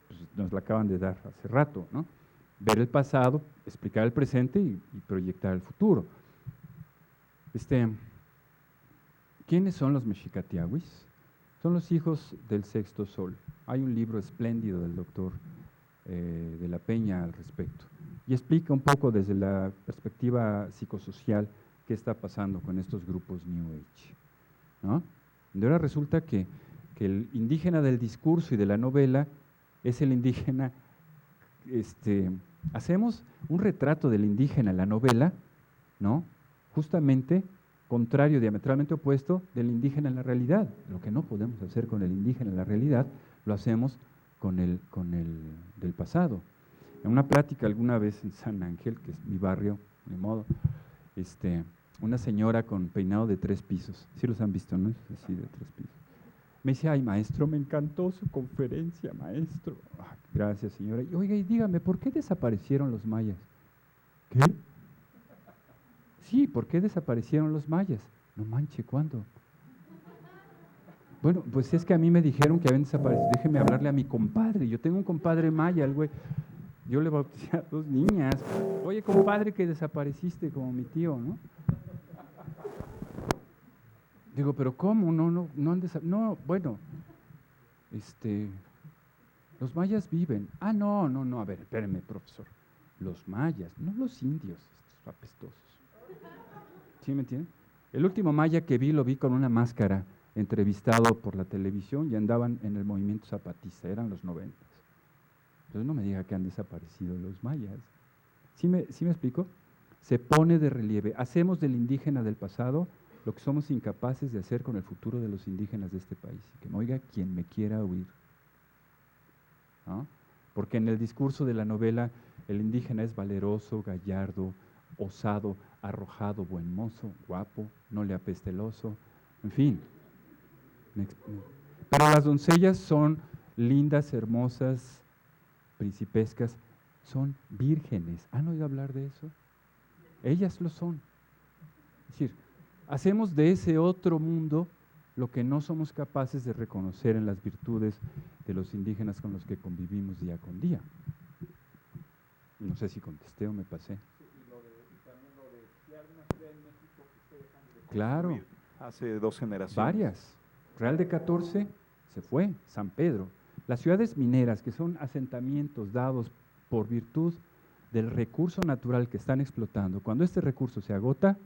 pues nos la acaban de dar hace rato, ¿no? Ver el pasado, explicar el presente y proyectar el futuro. ¿Quiénes son los mexicatiahuis? Son los hijos del sexto sol. Hay un libro espléndido del doctor de la Peña al respecto y explica un poco desde la perspectiva psicosocial qué está pasando con estos grupos New Age, ¿no? Y ahora resulta que que el indígena del discurso y de la novela es el indígena, hacemos un retrato del indígena en la novela, ¿no? Justamente contrario, diametralmente opuesto del indígena en la realidad. Lo que no podemos hacer con el indígena en la realidad, lo hacemos con el del pasado. En una plática alguna vez en San Ángel, que es mi barrio, ni modo, una señora con peinado de 3 pisos, sí los han visto, ¿no? Así de 3 pisos. Me dice, ay maestro, me encantó su conferencia, maestro. Ah, gracias señora. Y oiga, y dígame, ¿por qué desaparecieron los mayas? ¿Qué? Sí, ¿por qué desaparecieron los mayas? No manche, ¿cuándo? Bueno, pues es que a mí me dijeron que habían desaparecido. Déjeme hablarle a mi compadre. Yo tengo un compadre maya, el güey. Yo le bauticé a 2 niñas. Oye, compadre, que desapareciste como mi tío, ¿no? Digo, pero ¿cómo? No han desaparecido. No, bueno, los mayas viven. Ah, no, a ver, espéreme, profesor. Los mayas, no los indios, estos apestosos. ¿Sí me entienden? El último maya que vi, lo vi con una máscara, entrevistado por la televisión y andaban en el movimiento zapatista, eran los 90. Entonces no me diga que han desaparecido los mayas. ¿Sí me explico? Se pone de relieve. Hacemos del indígena del pasado lo que somos incapaces de hacer con el futuro de los indígenas de este país. Que me oiga quien me quiera oír. ¿No? Porque en el discurso de la novela el indígena es valeroso, gallardo, osado, arrojado, buen mozo, guapo, no le apeste el oso, en fin. Pero las doncellas son lindas, hermosas, principescas, son vírgenes. ¿Han oído hablar de eso? Ellas lo son. Es decir, hacemos de ese otro mundo lo que no somos capaces de reconocer en las virtudes de los indígenas con los que convivimos día con día. No sé si contesté o me pasé. Claro. Hace 2 generaciones. Varias. Real de 14 se fue, San Pedro. Las ciudades mineras, que son asentamientos dados por virtud del recurso natural que están explotando, cuando este recurso se agota,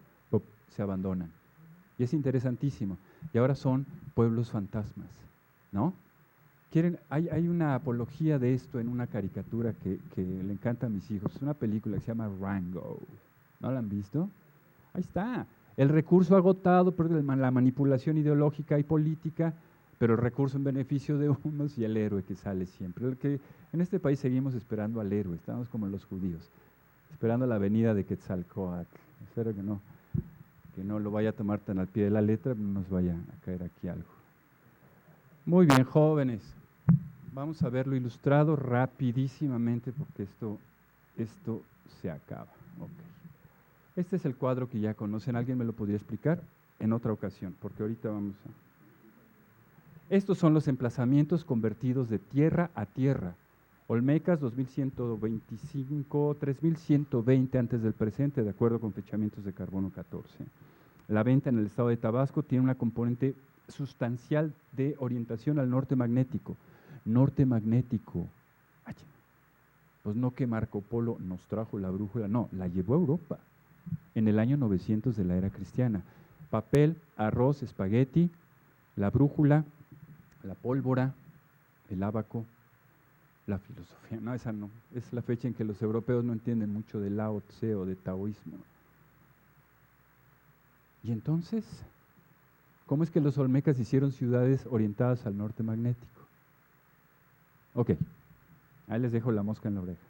se abandonan. Y es interesantísimo. Y ahora son pueblos fantasmas, ¿no? Hay una apología de esto en una caricatura que le encanta a mis hijos. Es una película que se llama Rango. ¿No la han visto? Ahí está. El recurso agotado por la manipulación ideológica y política, pero el recurso en beneficio de unos y el héroe que sale siempre. En este país seguimos esperando al héroe, estamos como los judíos, esperando la venida de Quetzalcóatl. Espero que no lo vaya a tomar tan al pie de la letra, no nos vaya a caer aquí algo. Muy bien, jóvenes, vamos a verlo ilustrado rapidísimamente porque esto se acaba. Okay. Este es el cuadro que ya conocen. ¿Alguien me lo podría explicar? En otra ocasión, porque ahorita vamos a... Estos son los emplazamientos convertidos de tierra a tierra. Olmecas 2125, 3120 antes del presente, de acuerdo con fechamientos de carbono 14. La venta en el estado de Tabasco tiene una componente sustancial de orientación al norte magnético. Norte magnético. Pues no que Marco Polo nos trajo la brújula, no, la llevó a Europa en el año 900 de la era cristiana. Papel, arroz, espagueti, la brújula, la pólvora, el ábaco, la filosofía. No, esa no. Es la fecha en que los europeos no entienden mucho de Lao Tse o de taoísmo. Y entonces, ¿cómo es que los olmecas hicieron ciudades orientadas al norte magnético? Ok, ahí les dejo la mosca en la oreja.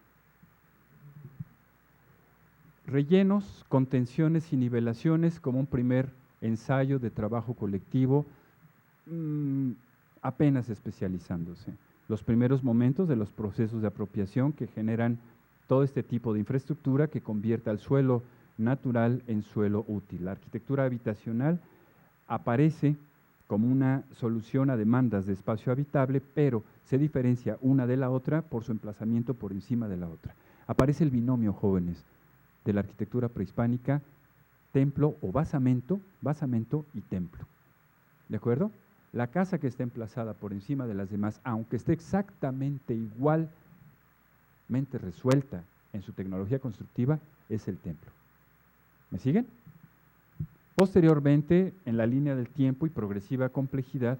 Rellenos, contenciones y nivelaciones como un primer ensayo de trabajo colectivo, apenas especializándose. Los primeros momentos de los procesos de apropiación que generan todo este tipo de infraestructura que convierte al suelo natural en suelo útil. La arquitectura habitacional aparece como una solución a demandas de espacio habitable, pero se diferencia una de la otra por su emplazamiento por encima de la otra. Aparece el binomio, jóvenes, de la arquitectura prehispánica, templo o basamento y templo. ¿De acuerdo? La casa que está emplazada por encima de las demás, aunque esté exactamente igualmente resuelta en su tecnología constructiva, es el templo. ¿Me siguen? Posteriormente, en la línea del tiempo y progresiva complejidad,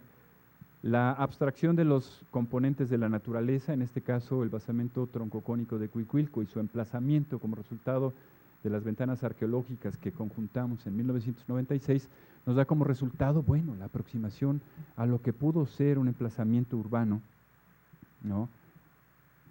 La abstracción de los componentes de la naturaleza, en este caso el basamento troncocónico de Cuicuilco y su emplazamiento como resultado de las ventanas arqueológicas que conjuntamos en 1996, nos da como resultado, bueno, la aproximación a lo que pudo ser un emplazamiento urbano, ¿no?,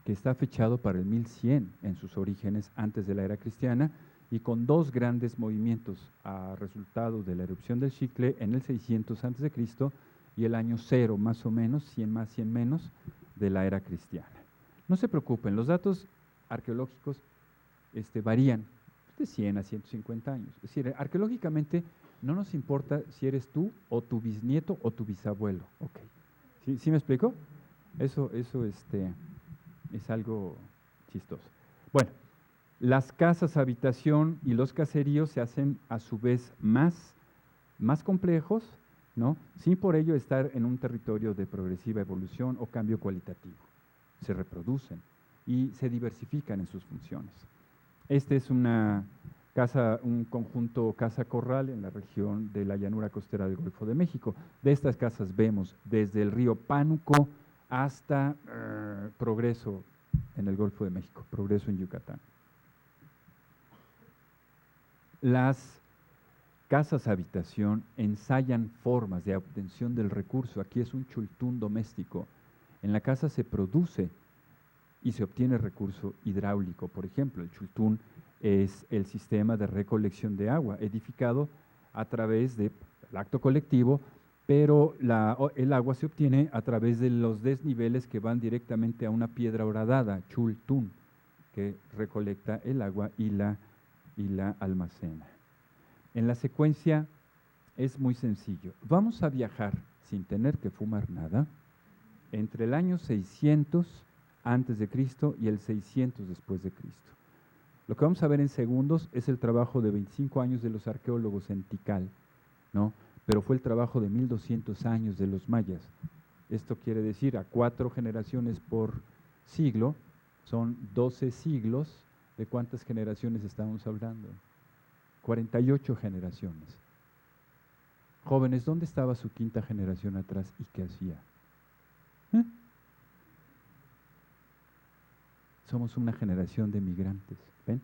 que está fechado para el 1100 en sus orígenes antes de la era cristiana y con dos grandes movimientos a resultado de la erupción del Xicle en el 600 antes de Cristo y el año 0 más o menos, 100 más, 100 menos, de la era cristiana. No se preocupen, los datos arqueológicos varían de 100 a 150 años. Es decir, arqueológicamente no nos importa si eres tú o tu bisnieto o tu bisabuelo. Ok. ¿Sí me explico? Eso es algo chistoso. Bueno, las casas habitación y los caseríos se hacen a su vez más complejos, ¿no?, sin por ello estar en un territorio de progresiva evolución o cambio cualitativo. Se reproducen y se diversifican en sus funciones. Este es una casa, un conjunto casa-corral en la región de la llanura costera del Golfo de México. De estas casas vemos desde el río Pánuco hasta Progreso en el Golfo de México, Progreso en Yucatán. Las casas habitación ensayan formas de obtención del recurso. Aquí es un chultún doméstico. En la casa se produce y se obtiene recurso hidráulico. Por ejemplo, el chultún es el sistema de recolección de agua, edificado a través del acto colectivo, pero el agua se obtiene a través de los desniveles que van directamente a una piedra horadada, chultún, que recolecta el agua y la almacena. En la secuencia es muy sencillo. Vamos a viajar sin tener que fumar nada entre el año 600 antes de Cristo y el 600 después de Cristo. Lo que vamos a ver en segundos es el trabajo de 25 años de los arqueólogos en Tikal, ¿no?, pero fue el trabajo de 1200 años de los mayas. Esto quiere decir a 4 generaciones por siglo, son 12 siglos. ¿De cuántas generaciones estamos hablando? 48 generaciones. Jóvenes, ¿dónde estaba su quinta generación atrás y qué hacía? Somos una generación de migrantes, ¿ven?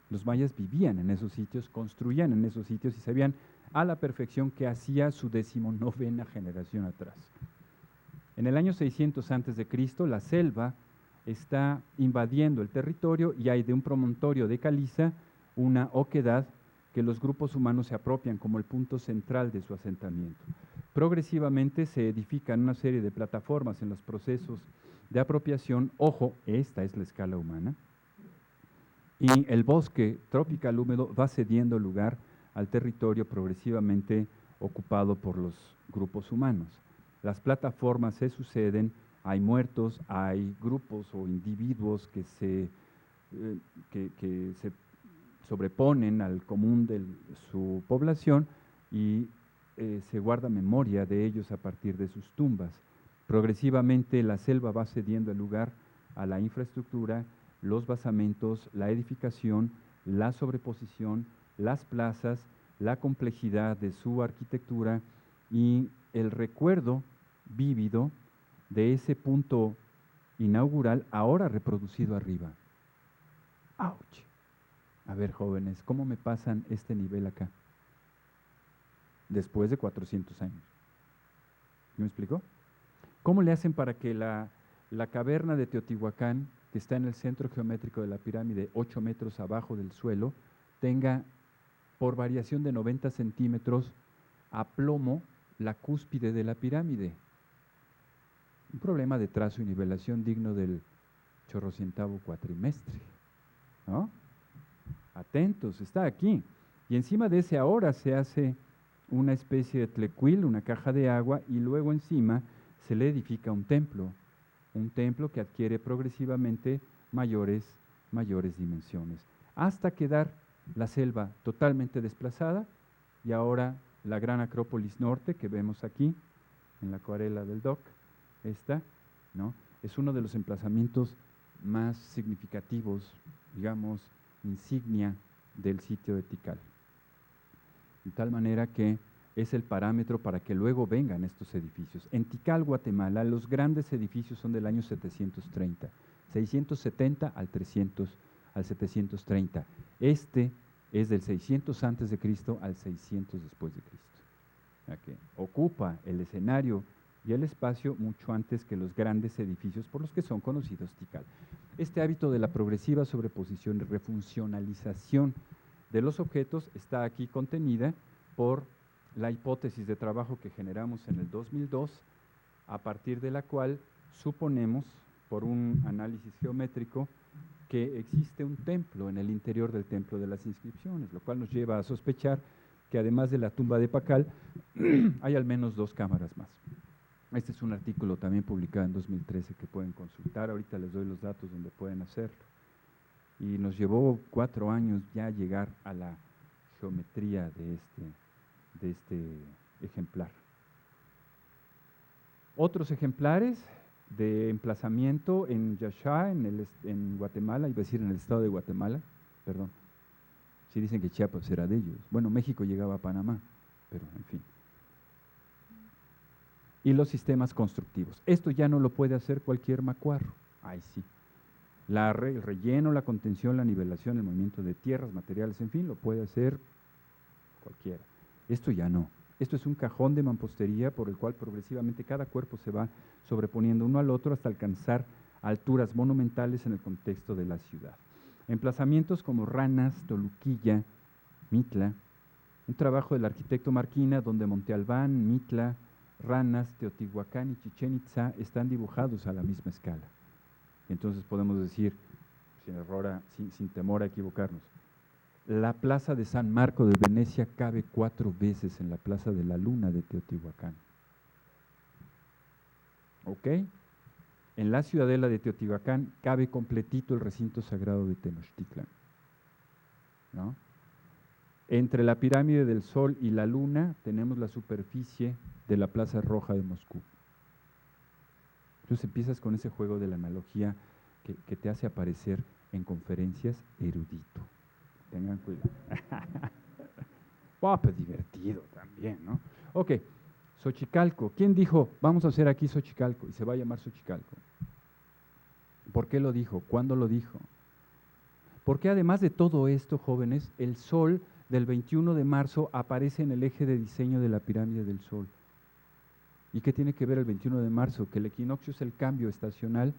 Los mayas vivían en esos sitios, construían en esos sitios y sabían a la perfección qué hacía su 19ª generación atrás. En el año 600 antes de Cristo, la selva está invadiendo el territorio y hay de un promontorio de caliza una oquedad que los grupos humanos se apropian como el punto central de su asentamiento. Progresivamente se edifican una serie de plataformas en los procesos de apropiación. Ojo, esta es la escala humana. Y el bosque tropical húmedo va cediendo lugar al territorio progresivamente ocupado por los grupos humanos. Las plataformas se suceden, hay muertos, hay grupos o individuos que se sobreponen al común de su población y se guarda memoria de ellos a partir de sus tumbas. Progresivamente la selva va cediendo el lugar a la infraestructura, los basamentos, la edificación, la sobreposición, las plazas, la complejidad de su arquitectura y el recuerdo vívido de ese punto inaugural ahora reproducido arriba. ¡Auch! A ver, jóvenes, ¿cómo me pasan este nivel acá? Después de 400 años. ¿Me explico? ¿Cómo le hacen para que la caverna de Teotihuacán, que está en el centro geométrico de la pirámide, 8 metros abajo del suelo, tenga, por variación de 90 centímetros, a plomo la cúspide de la pirámide? Un problema de trazo y nivelación digno del chorrocientavo cuatrimestre, ¿no? Atentos, está aquí. Y encima de ese ahora se hace una especie de tlecuil, una caja de agua, y luego encima se le edifica un templo que adquiere progresivamente mayores dimensiones, hasta quedar la selva totalmente desplazada y ahora la gran Acrópolis Norte que vemos aquí en la acuarela del Doc, esta, ¿no?, es uno de los emplazamientos más significativos, digamos, insignia del sitio de Tikal. De tal manera que es el parámetro para que luego vengan estos edificios. En Tikal, Guatemala, los grandes edificios son del año 730, 670 al 730. Este es del 600 antes de Cristo al 600 después de Cristo. Okay. Ocupa el escenario y el espacio mucho antes que los grandes edificios por los que son conocidos Tikal. Este hábito de la progresiva sobreposición y refuncionalización de los objetos está aquí contenida por la hipótesis de trabajo que generamos en el 2002, a partir de la cual suponemos, por un análisis geométrico, que existe un templo en el interior del templo de las inscripciones, lo cual nos lleva a sospechar que además de la tumba de Pacal, hay al menos 2 cámaras más. Este es un artículo también publicado en 2013 que pueden consultar, ahorita les doy los datos donde pueden hacerlo. Y nos llevó 4 años ya llegar a la geometría de este ejemplar. Otros ejemplares de emplazamiento en Yaxha, en Guatemala, iba a decir en el estado de Guatemala, perdón. Sí dicen que Chiapas era de ellos. Bueno, México llegaba a Panamá, pero en fin. Y los sistemas constructivos. Esto ya no lo puede hacer cualquier macuarro. Ay, sí. El relleno, la contención, la nivelación, el movimiento de tierras, materiales, en fin, lo puede hacer cualquiera. Esto ya no. Esto es un cajón de mampostería por el cual progresivamente cada cuerpo se va sobreponiendo uno al otro hasta alcanzar alturas monumentales en el contexto de la ciudad. Emplazamientos como Ranas, Toluquilla, Mitla, un trabajo del arquitecto Marquina donde Monte Albán, Mitla, Ranas, Teotihuacán y Chichén Itzá están dibujados a la misma escala. Entonces podemos decir, sin temor a equivocarnos, la plaza de San Marco de Venecia cabe 4 veces en la plaza de la Luna de Teotihuacán. ¿Ok? En la ciudadela de Teotihuacán cabe completito el recinto sagrado de Tenochtitlan, ¿no? Entre la pirámide del Sol y la Luna tenemos la superficie de la Plaza Roja de Moscú. Entonces empiezas con ese juego de la analogía que te hace aparecer en conferencias erudito. Tengan cuidado. Pues divertido también, ¿no? Ok, Xochicalco. ¿Quién dijo, vamos a hacer aquí Xochicalco? Y se va a llamar Xochicalco. ¿Por qué lo dijo? ¿Cuándo lo dijo? Porque además de todo esto, jóvenes, el Sol del 21 de marzo aparece en el eje de diseño de la pirámide del Sol. ¿Y qué tiene que ver el 21 de marzo? Que el equinoccio es el cambio estacional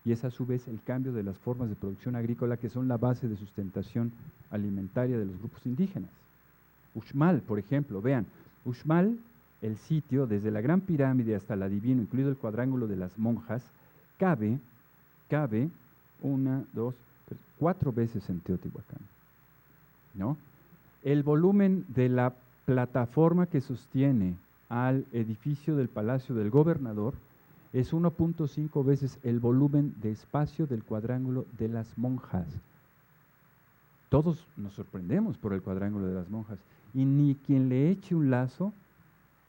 y es a su vez el cambio de las formas de producción agrícola que son la base de sustentación alimentaria de los grupos indígenas. Uxmal, por ejemplo, vean, Uxmal, el sitio, desde la Gran Pirámide hasta el Adivino, incluido el cuadrángulo de las monjas, cabe 4 veces en Teotihuacán, ¿no? El volumen de la plataforma que sostiene al edificio del Palacio del Gobernador es 1.5 veces el volumen de espacio del cuadrángulo de las monjas. Todos nos sorprendemos por el cuadrángulo de las monjas, y ni quien le eche un lazo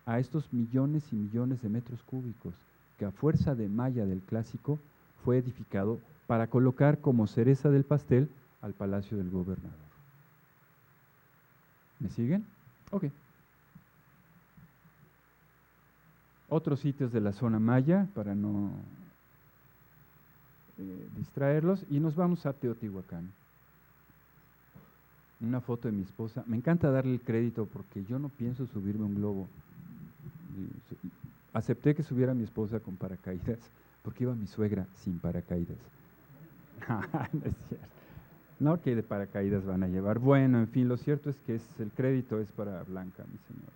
a estos millones y millones de metros cúbicos que a fuerza de malla del clásico fue edificado para colocar como cereza del pastel al Palacio del Gobernador. ¿Me siguen? Ok. Otros sitios de la zona maya, para no distraerlos, y nos vamos a Teotihuacán. Una foto de mi esposa. Me encanta darle el crédito porque yo no pienso subirme a un globo. Acepté que subiera a mi esposa con paracaídas porque iba mi suegra sin paracaídas. No es cierto. No, que de paracaídas van a llevar. Bueno, en fin, lo cierto es que el crédito es para Blanca, mi señora.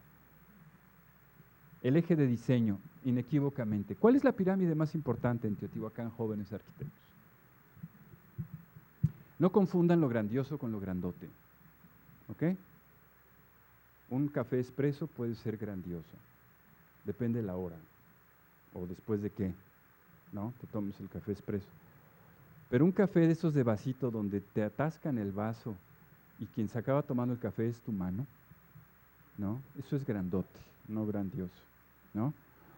El eje de diseño, inequívocamente. ¿Cuál es la pirámide más importante en Teotihuacán, jóvenes arquitectos? No confundan lo grandioso con lo grandote. ¿Ok? Un café expreso puede ser grandioso. Depende de la hora. O después de qué, ¿no? Te tomes el café expreso. Pero un café de esos de vasito donde te atascan el vaso y quien se acaba tomando el café es tu mano, ¿no? Eso es grandote, no grandioso, ¿no?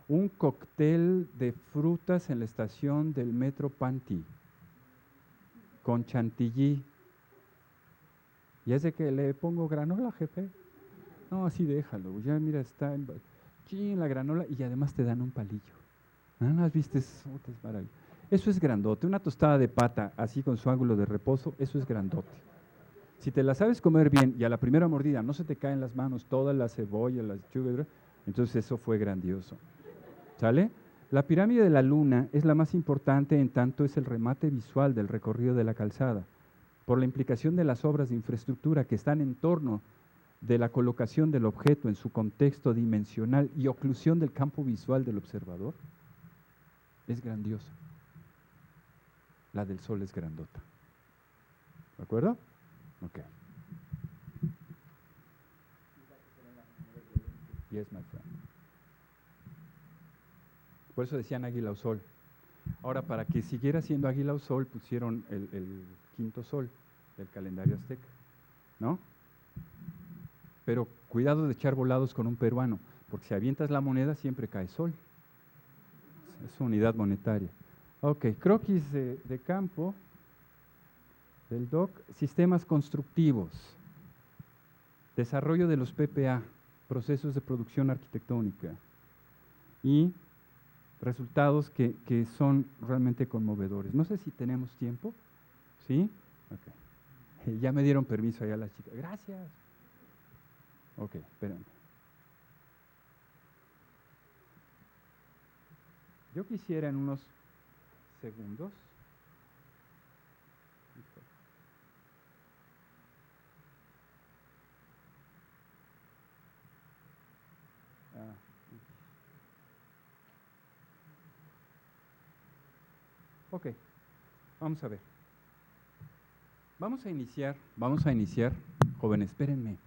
Un cóctel de frutas en la estación del metro Panti, con chantilly. ¿Y ese que le pongo granola, jefe? No, así déjalo, ya mira, está en la granola y además te dan un palillo. ¿No has visto? Es maravilloso. Eso es grandote. Una tostada de pata, así con su ángulo de reposo, eso es grandote. Si te la sabes comer bien y a la primera mordida no se te caen las manos toda la cebolla, las lechuga, entonces eso fue grandioso. ¿Sale? La pirámide de la luna es la más importante en tanto es el remate visual del recorrido de la calzada, por la implicación de las obras de infraestructura que están en torno de la colocación del objeto en su contexto dimensional y oclusión del campo visual del observador, es grandiosa. La del Sol es grandota. ¿De acuerdo? Ok. Yes, my friend. Por eso decían águila o sol. Ahora, para que siguiera siendo águila o sol, pusieron el quinto sol del calendario azteca, ¿no? Pero cuidado de echar volados con un peruano, porque si avientas la moneda siempre cae sol. Es su unidad monetaria. Ok, croquis de campo del DOC, sistemas constructivos, desarrollo de los PPA, procesos de producción arquitectónica y resultados que son realmente conmovedores. No sé si tenemos tiempo, ¿sí? Ok. Ya me dieron permiso allá las chicas. Gracias. Ok, espérenme. Yo quisiera en unos segundos. Ok, vamos a ver. Vamos a iniciar. Jóvenes, espérenme.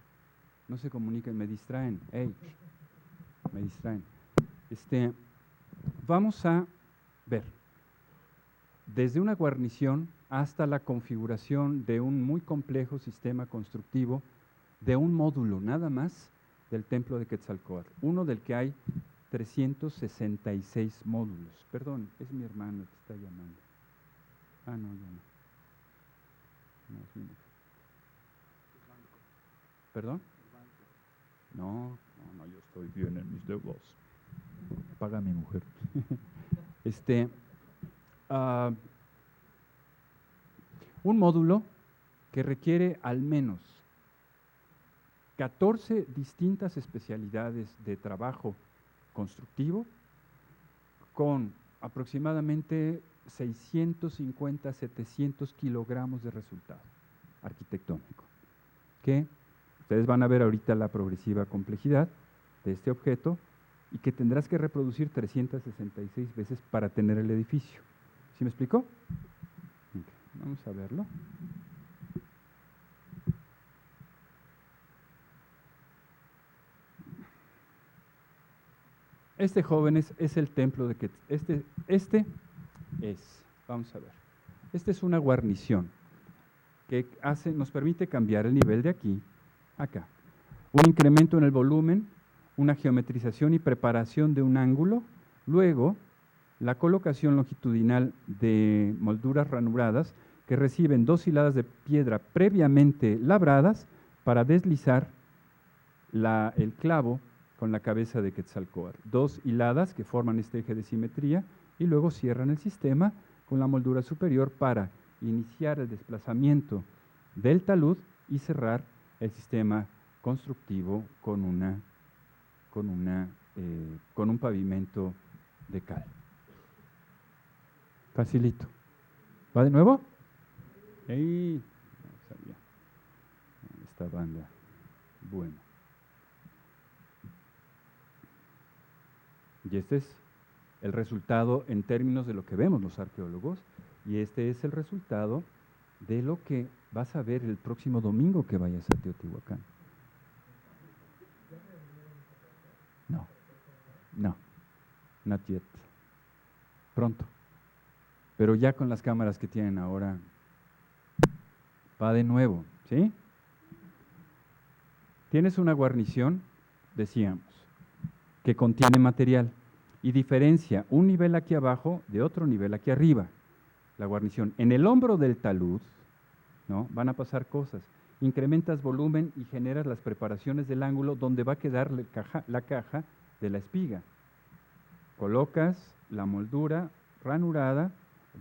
No se comuniquen, me distraen. Hey, me distraen. Vamos a ver, desde una guarnición hasta la configuración de un muy complejo sistema constructivo de un módulo nada más del templo de Quetzalcóatl, uno del que hay 366 módulos. Perdón, es mi hermano que está llamando. Ah, no, ya no. No, es mi mujer. ¿Perdón? No, yo estoy bien en mis deudas. Paga mi mujer. Un módulo que requiere al menos 14 distintas especialidades de trabajo constructivo con aproximadamente 650, 700 kilogramos de resultado arquitectónico, que ustedes van a ver ahorita la progresiva complejidad de este objeto y que tendrás que reproducir 366 veces para tener el edificio. ¿Sí me explicó? Okay, vamos a verlo. Este, jóvenes, es el templo de Quetzalcóatl. Vamos a ver, esta es una guarnición que nos permite cambiar el nivel de aquí a acá. Un incremento en el volumen, una geometrización y preparación de un ángulo, luego la colocación longitudinal de molduras ranuradas que reciben 2 hiladas de piedra previamente labradas para deslizar el clavo con la cabeza de Quetzalcóatl. 2 hiladas que forman este eje de simetría y luego cierran el sistema con la moldura superior para iniciar el desplazamiento del talud y cerrar el sistema constructivo con un pavimento de cal. Facilito. ¿Va de nuevo? ¡Ey! No sabía. Esta banda. Bueno. Y este es el resultado en términos de lo que vemos los arqueólogos, y este es el resultado de lo que vas a ver el próximo domingo que vayas a Teotihuacán. No, not yet. Pronto. Pero ya con las cámaras que tienen ahora, va de nuevo, ¿sí? Tienes una guarnición, decíamos, que contiene material y diferencia un nivel aquí abajo de otro nivel aquí arriba. La guarnición. En el hombro del talud, ¿no?, van a pasar cosas. incrementas volumen y generas las preparaciones del ángulo donde va a quedar la caja de la espiga. Colocas la moldura ranurada,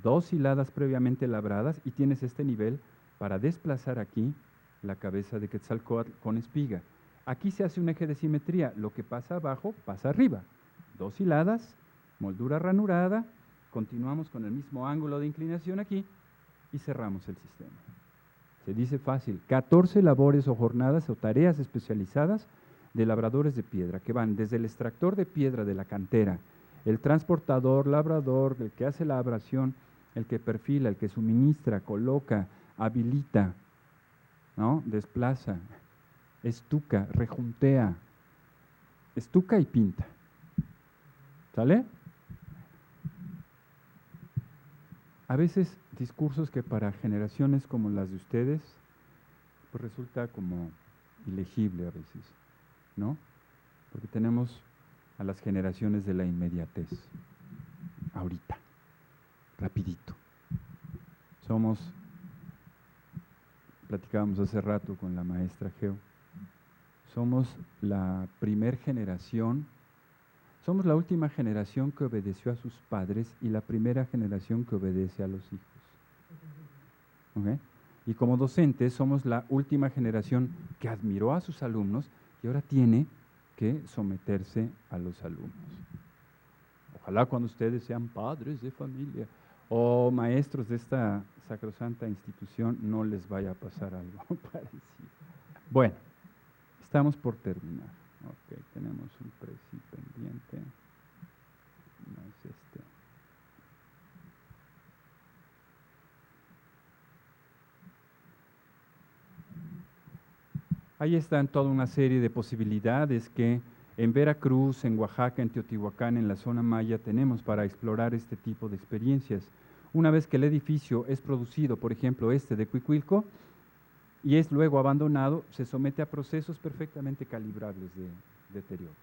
2 hiladas previamente labradas y tienes este nivel para desplazar aquí la cabeza de Quetzalcóatl con espiga. Aquí se hace un eje de simetría, lo que pasa abajo pasa arriba. 2 hiladas, moldura ranurada, continuamos con el mismo ángulo de inclinación aquí y cerramos el sistema. Se dice fácil, 14 labores o jornadas o tareas especializadas de labradores de piedra, que van desde el extractor de piedra de la cantera, el transportador, labrador, el que hace la abrasión, el que perfila, el que suministra, coloca, habilita, ¿no? Desplaza, estuca, rejuntea, estuca y pinta. ¿Sale? A veces discursos que para generaciones como las de ustedes, pues resulta como ilegible a veces, ¿no? Porque tenemos a las generaciones de la inmediatez, ahorita, rapidito. Platicábamos hace rato con la maestra Geo, somos la primer generación, somos la última generación que obedeció a sus padres y la primera generación que obedece a los hijos. ¿Okay? Y como docentes somos la última generación que admiró a sus alumnos y ahora tiene que someterse a los alumnos. Ojalá cuando ustedes sean padres de familia o maestros de esta sacrosanta institución no les vaya a pasar algo parecido. Bueno, estamos por terminar. Ok, tenemos un preci pendiente. No es este. Ahí están toda una serie de posibilidades que en Veracruz, en Oaxaca, en Teotihuacán, en la zona maya, tenemos para explorar este tipo de experiencias. Una vez que el edificio es producido, por ejemplo, este de Cuicuilco, y es luego abandonado, se somete a procesos perfectamente calibrables de deterioro.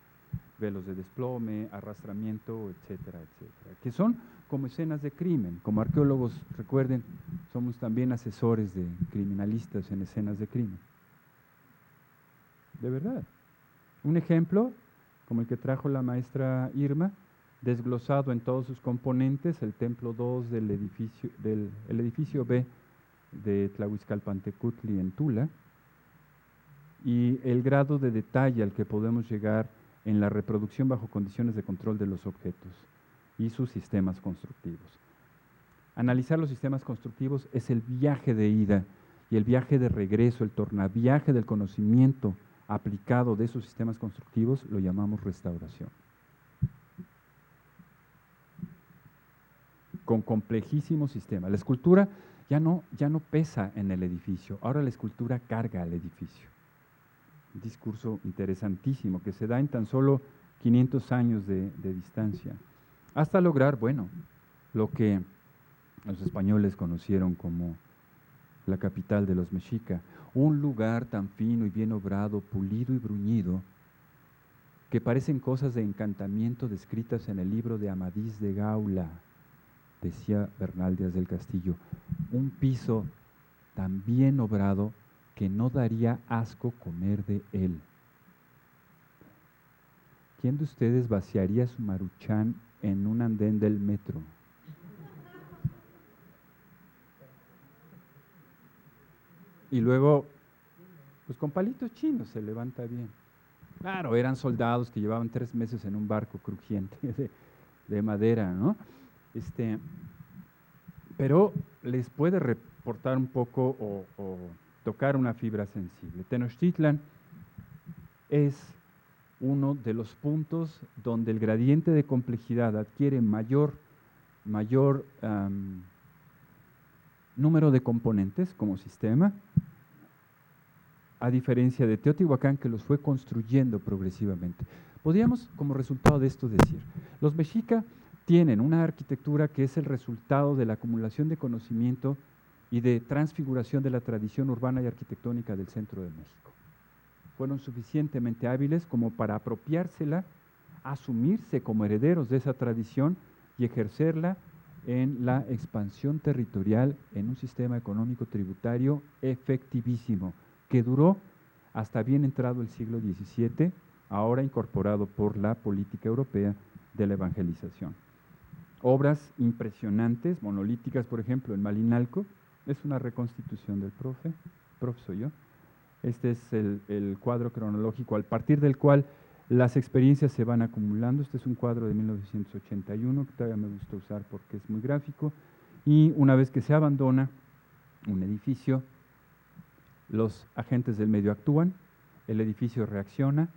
Velos de desplome, arrastramiento, etcétera, etcétera. Que son como escenas de crimen. Como arqueólogos, recuerden, somos también asesores de criminalistas en escenas de crimen. De verdad. Un ejemplo, como el que trajo la maestra Irma, desglosado en todos sus componentes, el templo 2 del edificio B de Tlahuizcalpantecutli en Tula, y el grado de detalle al que podemos llegar en la reproducción bajo condiciones de control de los objetos y sus sistemas constructivos. Analizar los sistemas constructivos es el viaje de ida y el viaje de regreso, el tornaviaje del conocimiento aplicado de esos sistemas constructivos, lo llamamos restauración. Con complejísimos sistemas. La escultura ya no pesa en el edificio, ahora la escultura carga al edificio. Un discurso interesantísimo que se da en tan solo 500 años de distancia, hasta lograr, bueno, lo que los españoles conocieron como la capital de los mexica, un lugar tan fino y bien obrado, pulido y bruñido, que parecen cosas de encantamiento descritas en el libro de Amadís de Gaula, decía Bernal Díaz del Castillo, un piso tan bien obrado que no daría asco comer de él. ¿Quién de ustedes vaciaría su maruchan en un andén del metro? Y luego, pues con palitos chinos se levanta bien. Claro, eran soldados que llevaban 3 meses en un barco crujiente de madera, ¿no? Pero les puede reportar un poco o tocar una fibra sensible. Tenochtitlan es uno de los puntos donde el gradiente de complejidad adquiere mayor número de componentes como sistema, a diferencia de Teotihuacán, que los fue construyendo progresivamente. Podríamos, como resultado de esto, decir, los mexica tienen una arquitectura que es el resultado de la acumulación de conocimiento y de transfiguración de la tradición urbana y arquitectónica del centro de México. Fueron suficientemente hábiles como para apropiársela, asumirse como herederos de esa tradición y ejercerla en la expansión territorial en un sistema económico tributario efectivísimo, que duró hasta bien entrado el siglo XVII, ahora incorporado por la política europea de la evangelización. Obras impresionantes, monolíticas, por ejemplo, en Malinalco, es una reconstitución del profe soy yo. Este es el cuadro cronológico a partir del cual las experiencias se van acumulando. Este es un cuadro de 1981 que todavía me gusta usar porque es muy gráfico. Y una vez que se abandona un edificio, los agentes del medio actúan, el edificio reacciona,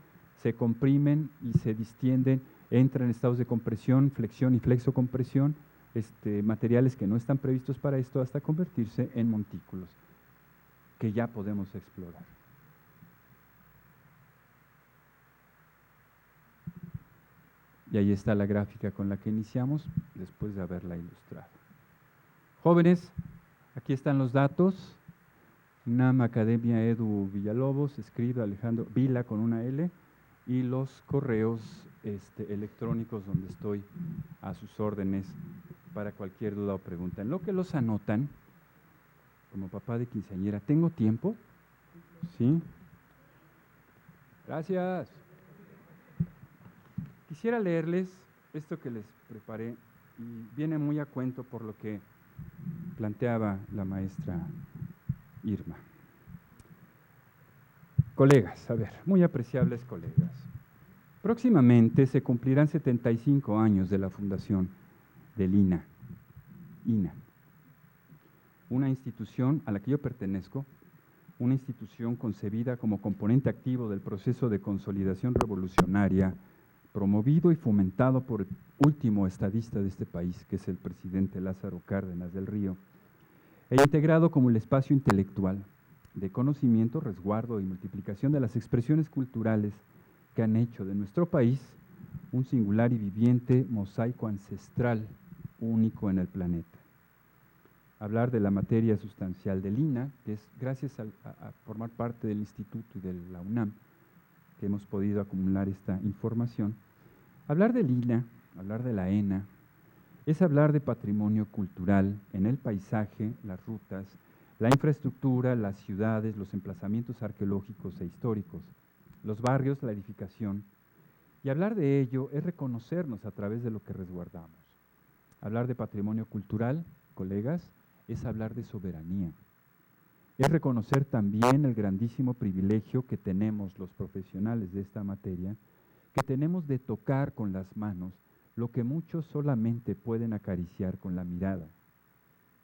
se comprimen y se distienden, entran en estados de compresión, flexión y flexocompresión, materiales que no están previstos para esto hasta convertirse en montículos que ya podemos explorar. Y ahí está la gráfica con la que iniciamos después de haberla ilustrado. Jóvenes, aquí están los datos. UNAM Academia Edu Villalobos, escribe Alejandro Vila con una L, y los correos electrónicos donde estoy a sus órdenes para cualquier duda o pregunta. En lo que los anotan, como papá de quinceañera, ¿tengo tiempo? ¿Sí? Gracias. Quisiera leerles esto que les preparé y viene muy a cuento por lo que planteaba la maestra Irma. Colegas, a ver, muy apreciables colegas. Próximamente se cumplirán 75 años de la fundación del INA, una institución a la que yo pertenezco, una institución concebida como componente activo del proceso de consolidación revolucionaria, promovido y fomentado por el último estadista de este país, que es el presidente Lázaro Cárdenas del Río, e integrado como el espacio intelectual de conocimiento, resguardo y multiplicación de las expresiones culturales que han hecho de nuestro país un singular y viviente mosaico ancestral único en el planeta. Hablar de la materia sustancial del INA, que es gracias a formar parte del Instituto y de la UNAM, que hemos podido acumular esta información. Hablar del INA, hablar de la ENA, es hablar de patrimonio cultural en el paisaje, las rutas, la infraestructura, las ciudades, los emplazamientos arqueológicos e históricos, los barrios, la edificación. Y hablar de ello es reconocernos a través de lo que resguardamos. Hablar de patrimonio cultural, colegas, es hablar de soberanía. Es reconocer también el grandísimo privilegio que tenemos los profesionales de esta materia, que tenemos de tocar con las manos lo que muchos solamente pueden acariciar con la mirada.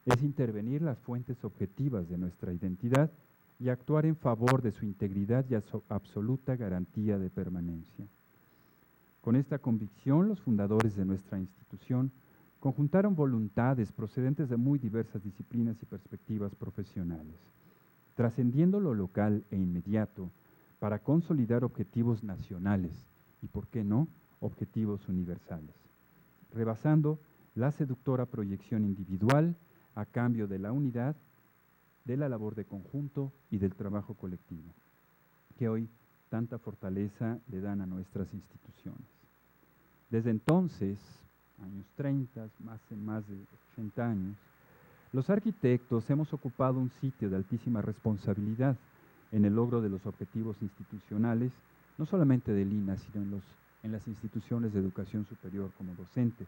Es intervenir las fuentes objetivas de nuestra identidad y actuar en favor de su integridad y absoluta garantía de permanencia. Con esta convicción, los fundadores de nuestra institución conjuntaron voluntades procedentes de muy diversas disciplinas y perspectivas profesionales, trascendiendo lo local e inmediato para consolidar objetivos nacionales y, por qué no, objetivos universales, rebasando la seductora proyección individual a cambio de la unidad, de la labor de conjunto y del trabajo colectivo, que hoy tanta fortaleza le dan a nuestras instituciones. Desde entonces, años 30, hace más de 80 años, los arquitectos hemos ocupado un sitio de altísima responsabilidad en el logro de los objetivos institucionales, no solamente del INA, sino en las instituciones de educación superior como docentes.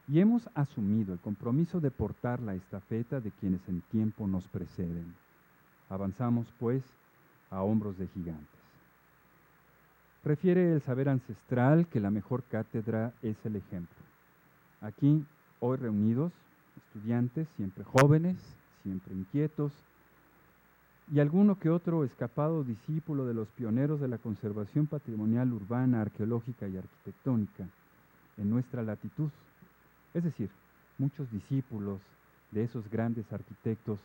Y hemos asumido el compromiso de portar la estafeta de quienes en tiempo nos preceden. Avanzamos, pues, a hombros de gigantes. Refiere el saber ancestral que la mejor cátedra es el ejemplo. Aquí, hoy reunidos, estudiantes, siempre jóvenes, siempre inquietos, y alguno que otro escapado discípulo de los pioneros de la conservación patrimonial urbana, arqueológica y arquitectónica en nuestra latitud. Es decir, muchos discípulos de esos grandes arquitectos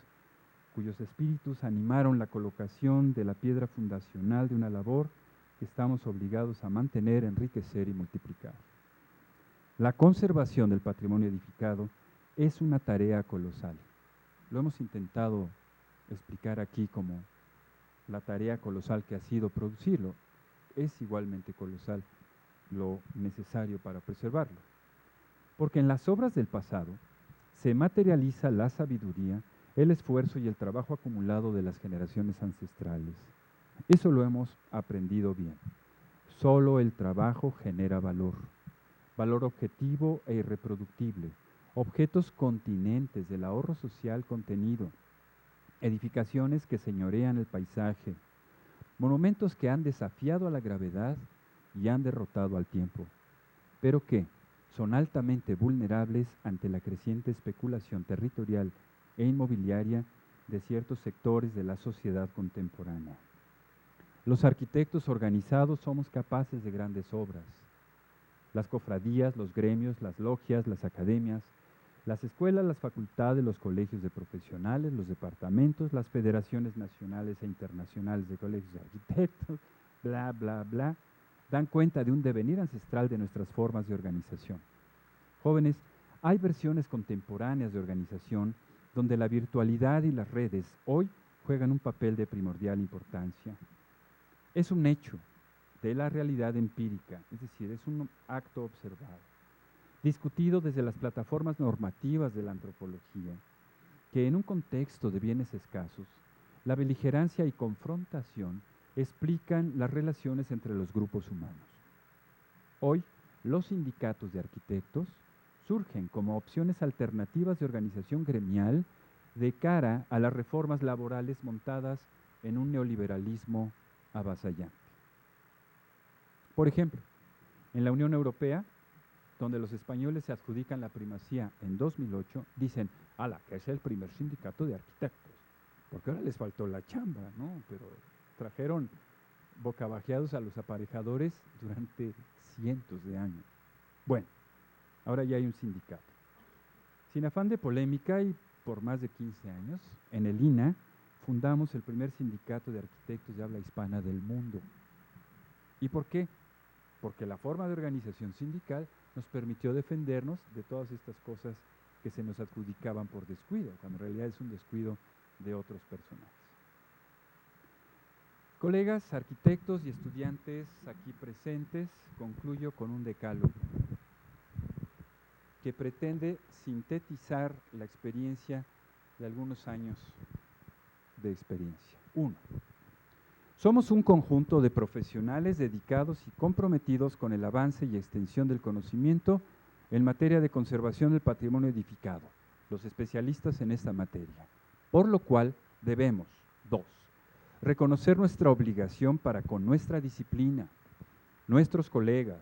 cuyos espíritus animaron la colocación de la piedra fundacional de una labor que estamos obligados a mantener, enriquecer y multiplicar. La conservación del patrimonio edificado es una tarea colosal. Lo hemos intentado explicar aquí como la tarea colosal que ha sido producirlo. Es igualmente colosal lo necesario para preservarlo. Porque en las obras del pasado se materializa la sabiduría el esfuerzo y el trabajo acumulado de las generaciones ancestrales. Eso lo hemos aprendido bien. Solo el trabajo genera valor, valor objetivo e irreproductible, objetos continentes del ahorro social contenido, edificaciones que señorean el paisaje, monumentos que han desafiado a la gravedad y han derrotado al tiempo, pero que son altamente vulnerables ante la creciente especulación territorial e inmobiliaria de ciertos sectores de la sociedad contemporánea. Los arquitectos organizados somos capaces de grandes obras. Las cofradías, los gremios, las logias, las academias, las escuelas, las facultades, los colegios de profesionales, los departamentos, las federaciones nacionales e internacionales de colegios de arquitectos, bla, bla, bla, dan cuenta de un devenir ancestral de nuestras formas de organización. Jóvenes, hay versiones contemporáneas de organización donde la virtualidad y las redes hoy juegan un papel de primordial importancia. Es un hecho de la realidad empírica, es decir, es un acto observado, discutido desde las plataformas normativas de la antropología, que en un contexto de bienes escasos, la beligerancia y confrontación explican las relaciones entre los grupos humanos. Hoy, los sindicatos de arquitectos surgen como opciones alternativas de organización gremial de cara a las reformas laborales montadas en un neoliberalismo avasallante. Por ejemplo, en la Unión Europea, donde los españoles se adjudican la primacía en 2008, dicen, ala, que es el primer sindicato de arquitectos, porque ahora les faltó la chamba, ¿no? Pero trajeron bocabajeados a los aparejadores durante cientos de años. Bueno, ahora ya hay un sindicato. Sin afán de polémica y por más de 15 años, en el INA fundamos el primer sindicato de arquitectos de habla hispana del mundo. ¿Y por qué? Porque la forma de organización sindical nos permitió defendernos de todas estas cosas que se nos adjudicaban por descuido, cuando en realidad es un descuido de otros personajes. Colegas, arquitectos y estudiantes aquí presentes, concluyo con un decálogo que pretende sintetizar la experiencia de algunos años de experiencia. 1. Somos un conjunto de profesionales dedicados y comprometidos con el avance y extensión del conocimiento en materia de conservación del patrimonio edificado, los especialistas en esta materia, por lo cual debemos, 2, reconocer nuestra obligación para con nuestra disciplina, nuestros colegas,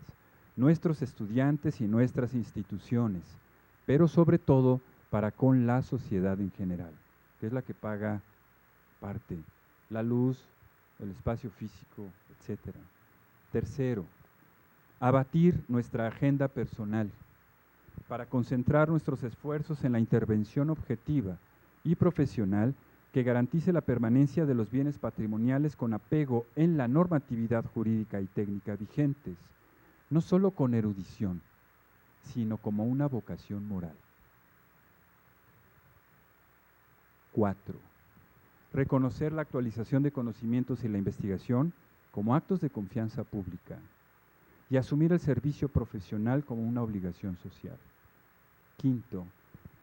nuestros estudiantes y nuestras instituciones, pero sobre todo para con la sociedad en general, que es la que paga parte, la luz, el espacio físico, etc. Tercero, abatir nuestra agenda personal para concentrar nuestros esfuerzos en la intervención objetiva y profesional que garantice la permanencia de los bienes patrimoniales con apego en la normatividad jurídica y técnica vigentes, no solo con erudición, sino como una vocación moral. 4. Reconocer la actualización de conocimientos y la investigación como actos de confianza pública y asumir el servicio profesional como una obligación social. 5.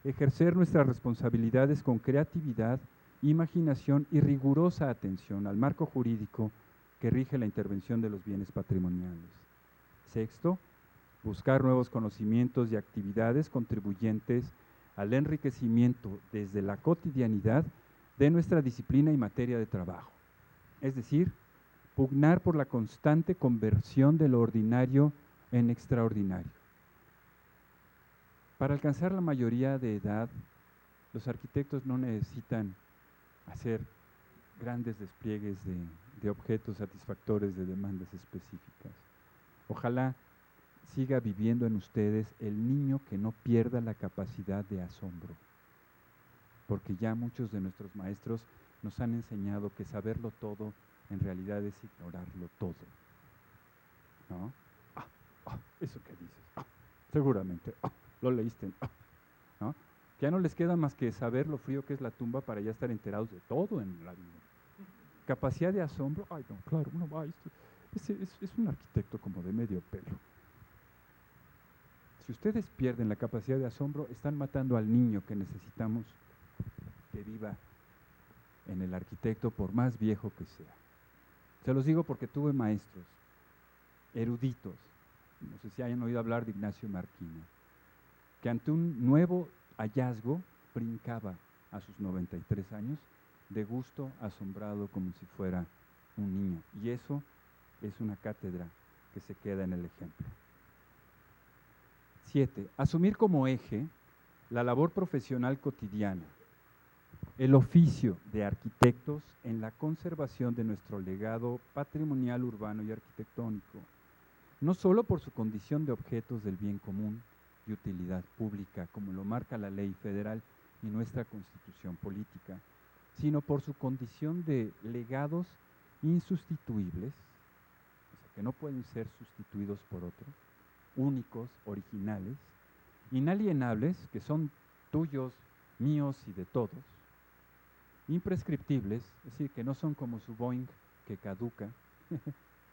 Ejercer nuestras responsabilidades con creatividad, imaginación y rigurosa atención al marco jurídico que rige la intervención de los bienes patrimoniales. 6. Buscar nuevos conocimientos y actividades contribuyentes al enriquecimiento desde la cotidianidad de nuestra disciplina y materia de trabajo. Es decir, pugnar por la constante conversión de lo ordinario en extraordinario. Para alcanzar la mayoría de edad, los arquitectos no necesitan hacer grandes despliegues de objetos satisfactores de demandas específicas. Ojalá siga viviendo en ustedes el niño que no pierda la capacidad de asombro, porque ya muchos de nuestros maestros nos han enseñado que saberlo todo en realidad es ignorarlo todo, ¿no? Eso que dices, seguramente, lo leíste, ¿no? Que ya no les queda más que saber lo frío que es la tumba para ya estar enterados de todo en la vida. Capacidad de asombro, ay no, claro, uno va, es un arquitecto como de medio pelo. Si ustedes pierden la capacidad de asombro, están matando al niño que necesitamos que viva en el arquitecto, por más viejo que sea. Se los digo porque tuve maestros eruditos, no sé si hayan oído hablar de Ignacio Marquina, que ante un nuevo hallazgo brincaba a sus 93 años, de gusto, asombrado, como si fuera un niño. Y eso es una cátedra que se queda en el ejemplo. 7. Asumir como eje la labor profesional cotidiana, el oficio de arquitectos en la conservación de nuestro legado patrimonial urbano y arquitectónico, no solo por su condición de objetos del bien común y utilidad pública, como lo marca la ley federal y nuestra constitución política, sino por su condición de legados insustituibles, o sea, que no pueden ser sustituidos por otros, únicos, originales, inalienables, que son tuyos, míos y de todos, imprescriptibles, es decir, que no son como su Boeing que caduca,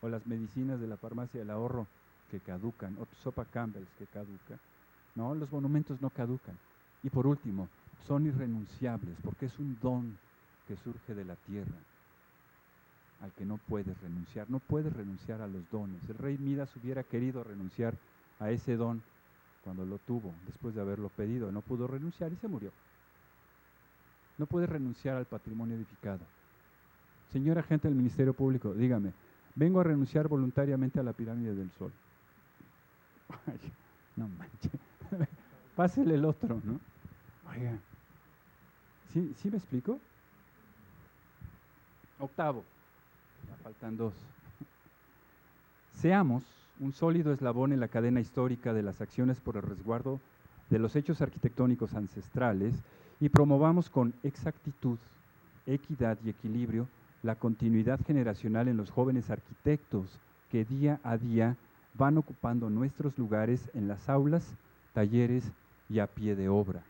o las medicinas de la farmacia del ahorro que caducan, o tu sopa Campbell's que caduca. No, los monumentos no caducan. Y por último, son irrenunciables, porque es un don que surge de la tierra, al que no puedes renunciar. No puedes renunciar a los dones. El rey Midas hubiera querido renunciar a ese don cuando lo tuvo, después de haberlo pedido. No pudo renunciar y se murió. No puedes renunciar al patrimonio edificado. Señor agente del Ministerio Público, dígame, vengo a renunciar voluntariamente a la pirámide del Sol. Ay, no manches. Pásele el otro, ¿no? Oiga. ¿Sí me explico? Octavo. Ya faltan 2. Seamos un sólido eslabón en la cadena histórica de las acciones por el resguardo de los hechos arquitectónicos ancestrales y promovamos con exactitud, equidad y equilibrio la continuidad generacional en los jóvenes arquitectos que día a día van ocupando nuestros lugares en las aulas, talleres y a pie de obra.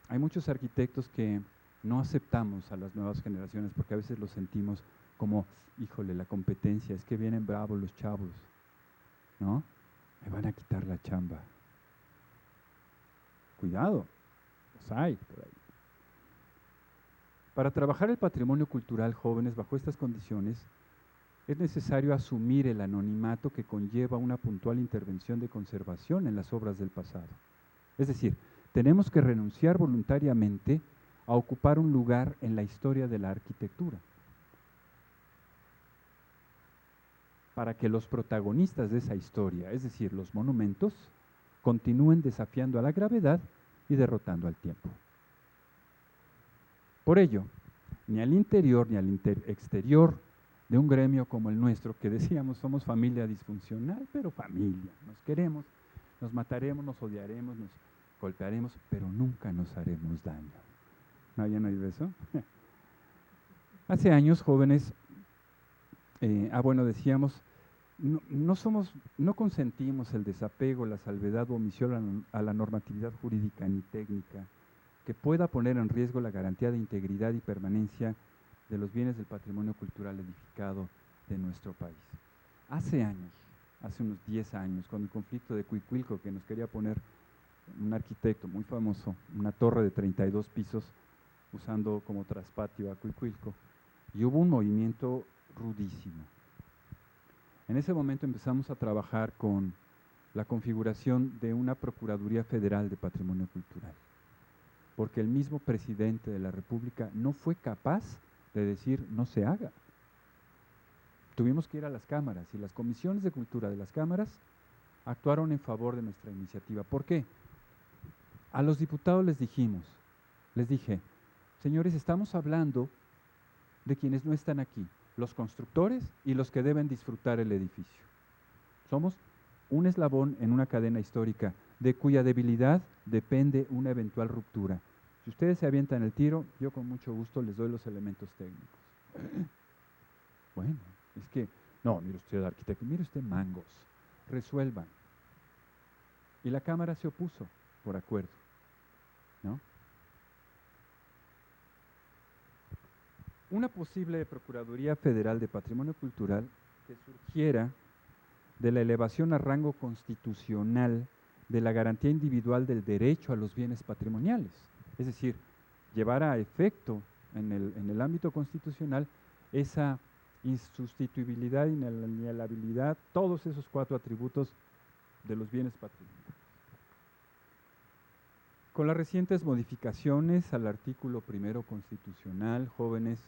Hay muchos arquitectos que no aceptamos a las nuevas generaciones porque a veces los sentimos como, híjole, la competencia, es que vienen bravos los chavos, ¿no? Me van a quitar la chamba. Cuidado, los hay por ahí. Para trabajar el patrimonio cultural, jóvenes, bajo estas condiciones, es necesario asumir el anonimato que conlleva una puntual intervención de conservación en las obras del pasado. Es decir, tenemos que renunciar voluntariamente a ocupar un lugar en la historia de la arquitectura, para que los protagonistas de esa historia, es decir, los monumentos, continúen desafiando a la gravedad y derrotando al tiempo. Por ello, ni al interior ni al exterior de un gremio como el nuestro, que decíamos somos familia disfuncional, pero familia, nos queremos, nos mataremos, nos odiaremos, nos golpearemos, pero nunca nos haremos daño. ¿No habían oído eso? Hace años, jóvenes, decíamos, no consentimos el desapego, la salvedad o omisión a la normatividad jurídica ni técnica que pueda poner en riesgo la garantía de integridad y permanencia de los bienes del patrimonio cultural edificado de nuestro país. Hace años, hace unos 10 años, cuando el conflicto de Cuicuilco, que nos quería poner un arquitecto muy famoso, una torre de 32 pisos, usando como traspatio a Cuicuilco, y hubo un movimiento rudísimo. En ese momento empezamos a trabajar con la configuración de una Procuraduría Federal de Patrimonio Cultural, porque el mismo presidente de la República no fue capaz de decir no se haga. Tuvimos que ir a las cámaras y las comisiones de cultura de las cámaras actuaron en favor de nuestra iniciativa. ¿Por qué? A los diputados les dije, señores, estamos hablando de quienes no están aquí, los constructores y los que deben disfrutar el edificio. Somos un eslabón en una cadena histórica de cuya debilidad depende una eventual ruptura. Si ustedes se avientan el tiro, yo con mucho gusto les doy los elementos técnicos. Bueno, es que, no, mire usted arquitecto, mire usted mangos, resuelvan. Y la Cámara se opuso por acuerdo, ¿no? Una posible Procuraduría Federal de Patrimonio Cultural que surgiera de la elevación a rango constitucional de la garantía individual del derecho a los bienes patrimoniales. Es decir, llevar a efecto en el ámbito constitucional esa insustituibilidad, inalienabilidad, todos esos 4 atributos de los bienes patrimoniales. Con las recientes modificaciones al artículo 1 constitucional, jóvenes,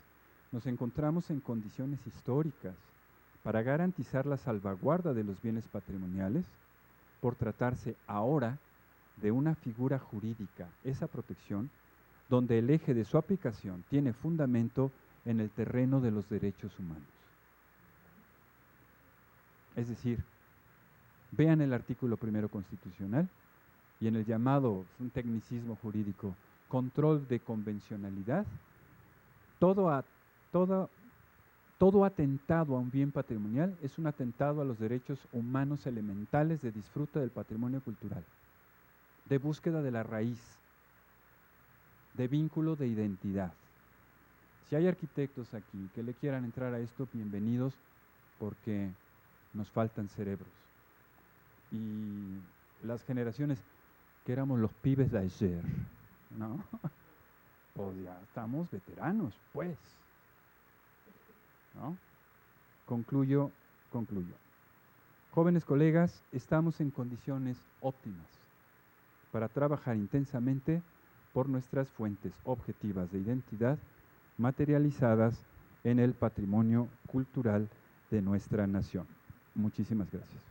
nos encontramos en condiciones históricas para garantizar la salvaguarda de los bienes patrimoniales, por tratarse ahora de una figura jurídica, esa protección, donde el eje de su aplicación tiene fundamento en el terreno de los derechos humanos. Es decir, vean el artículo 1 constitucional y en el llamado, es un tecnicismo jurídico, control de convencionalidad, todo atentado a un bien patrimonial es un atentado a los derechos humanos elementales de disfrute del patrimonio cultural, de búsqueda de la raíz, de vínculo de identidad. Si hay arquitectos aquí que le quieran entrar a esto, bienvenidos, porque nos faltan cerebros. Y las generaciones que éramos los pibes de ayer, ¿no? Pues ya estamos veteranos, pues, ¿no? Concluyo. Jóvenes colegas, estamos en condiciones óptimas para trabajar intensamente por nuestras fuentes objetivas de identidad materializadas en el patrimonio cultural de nuestra nación. Muchísimas gracias.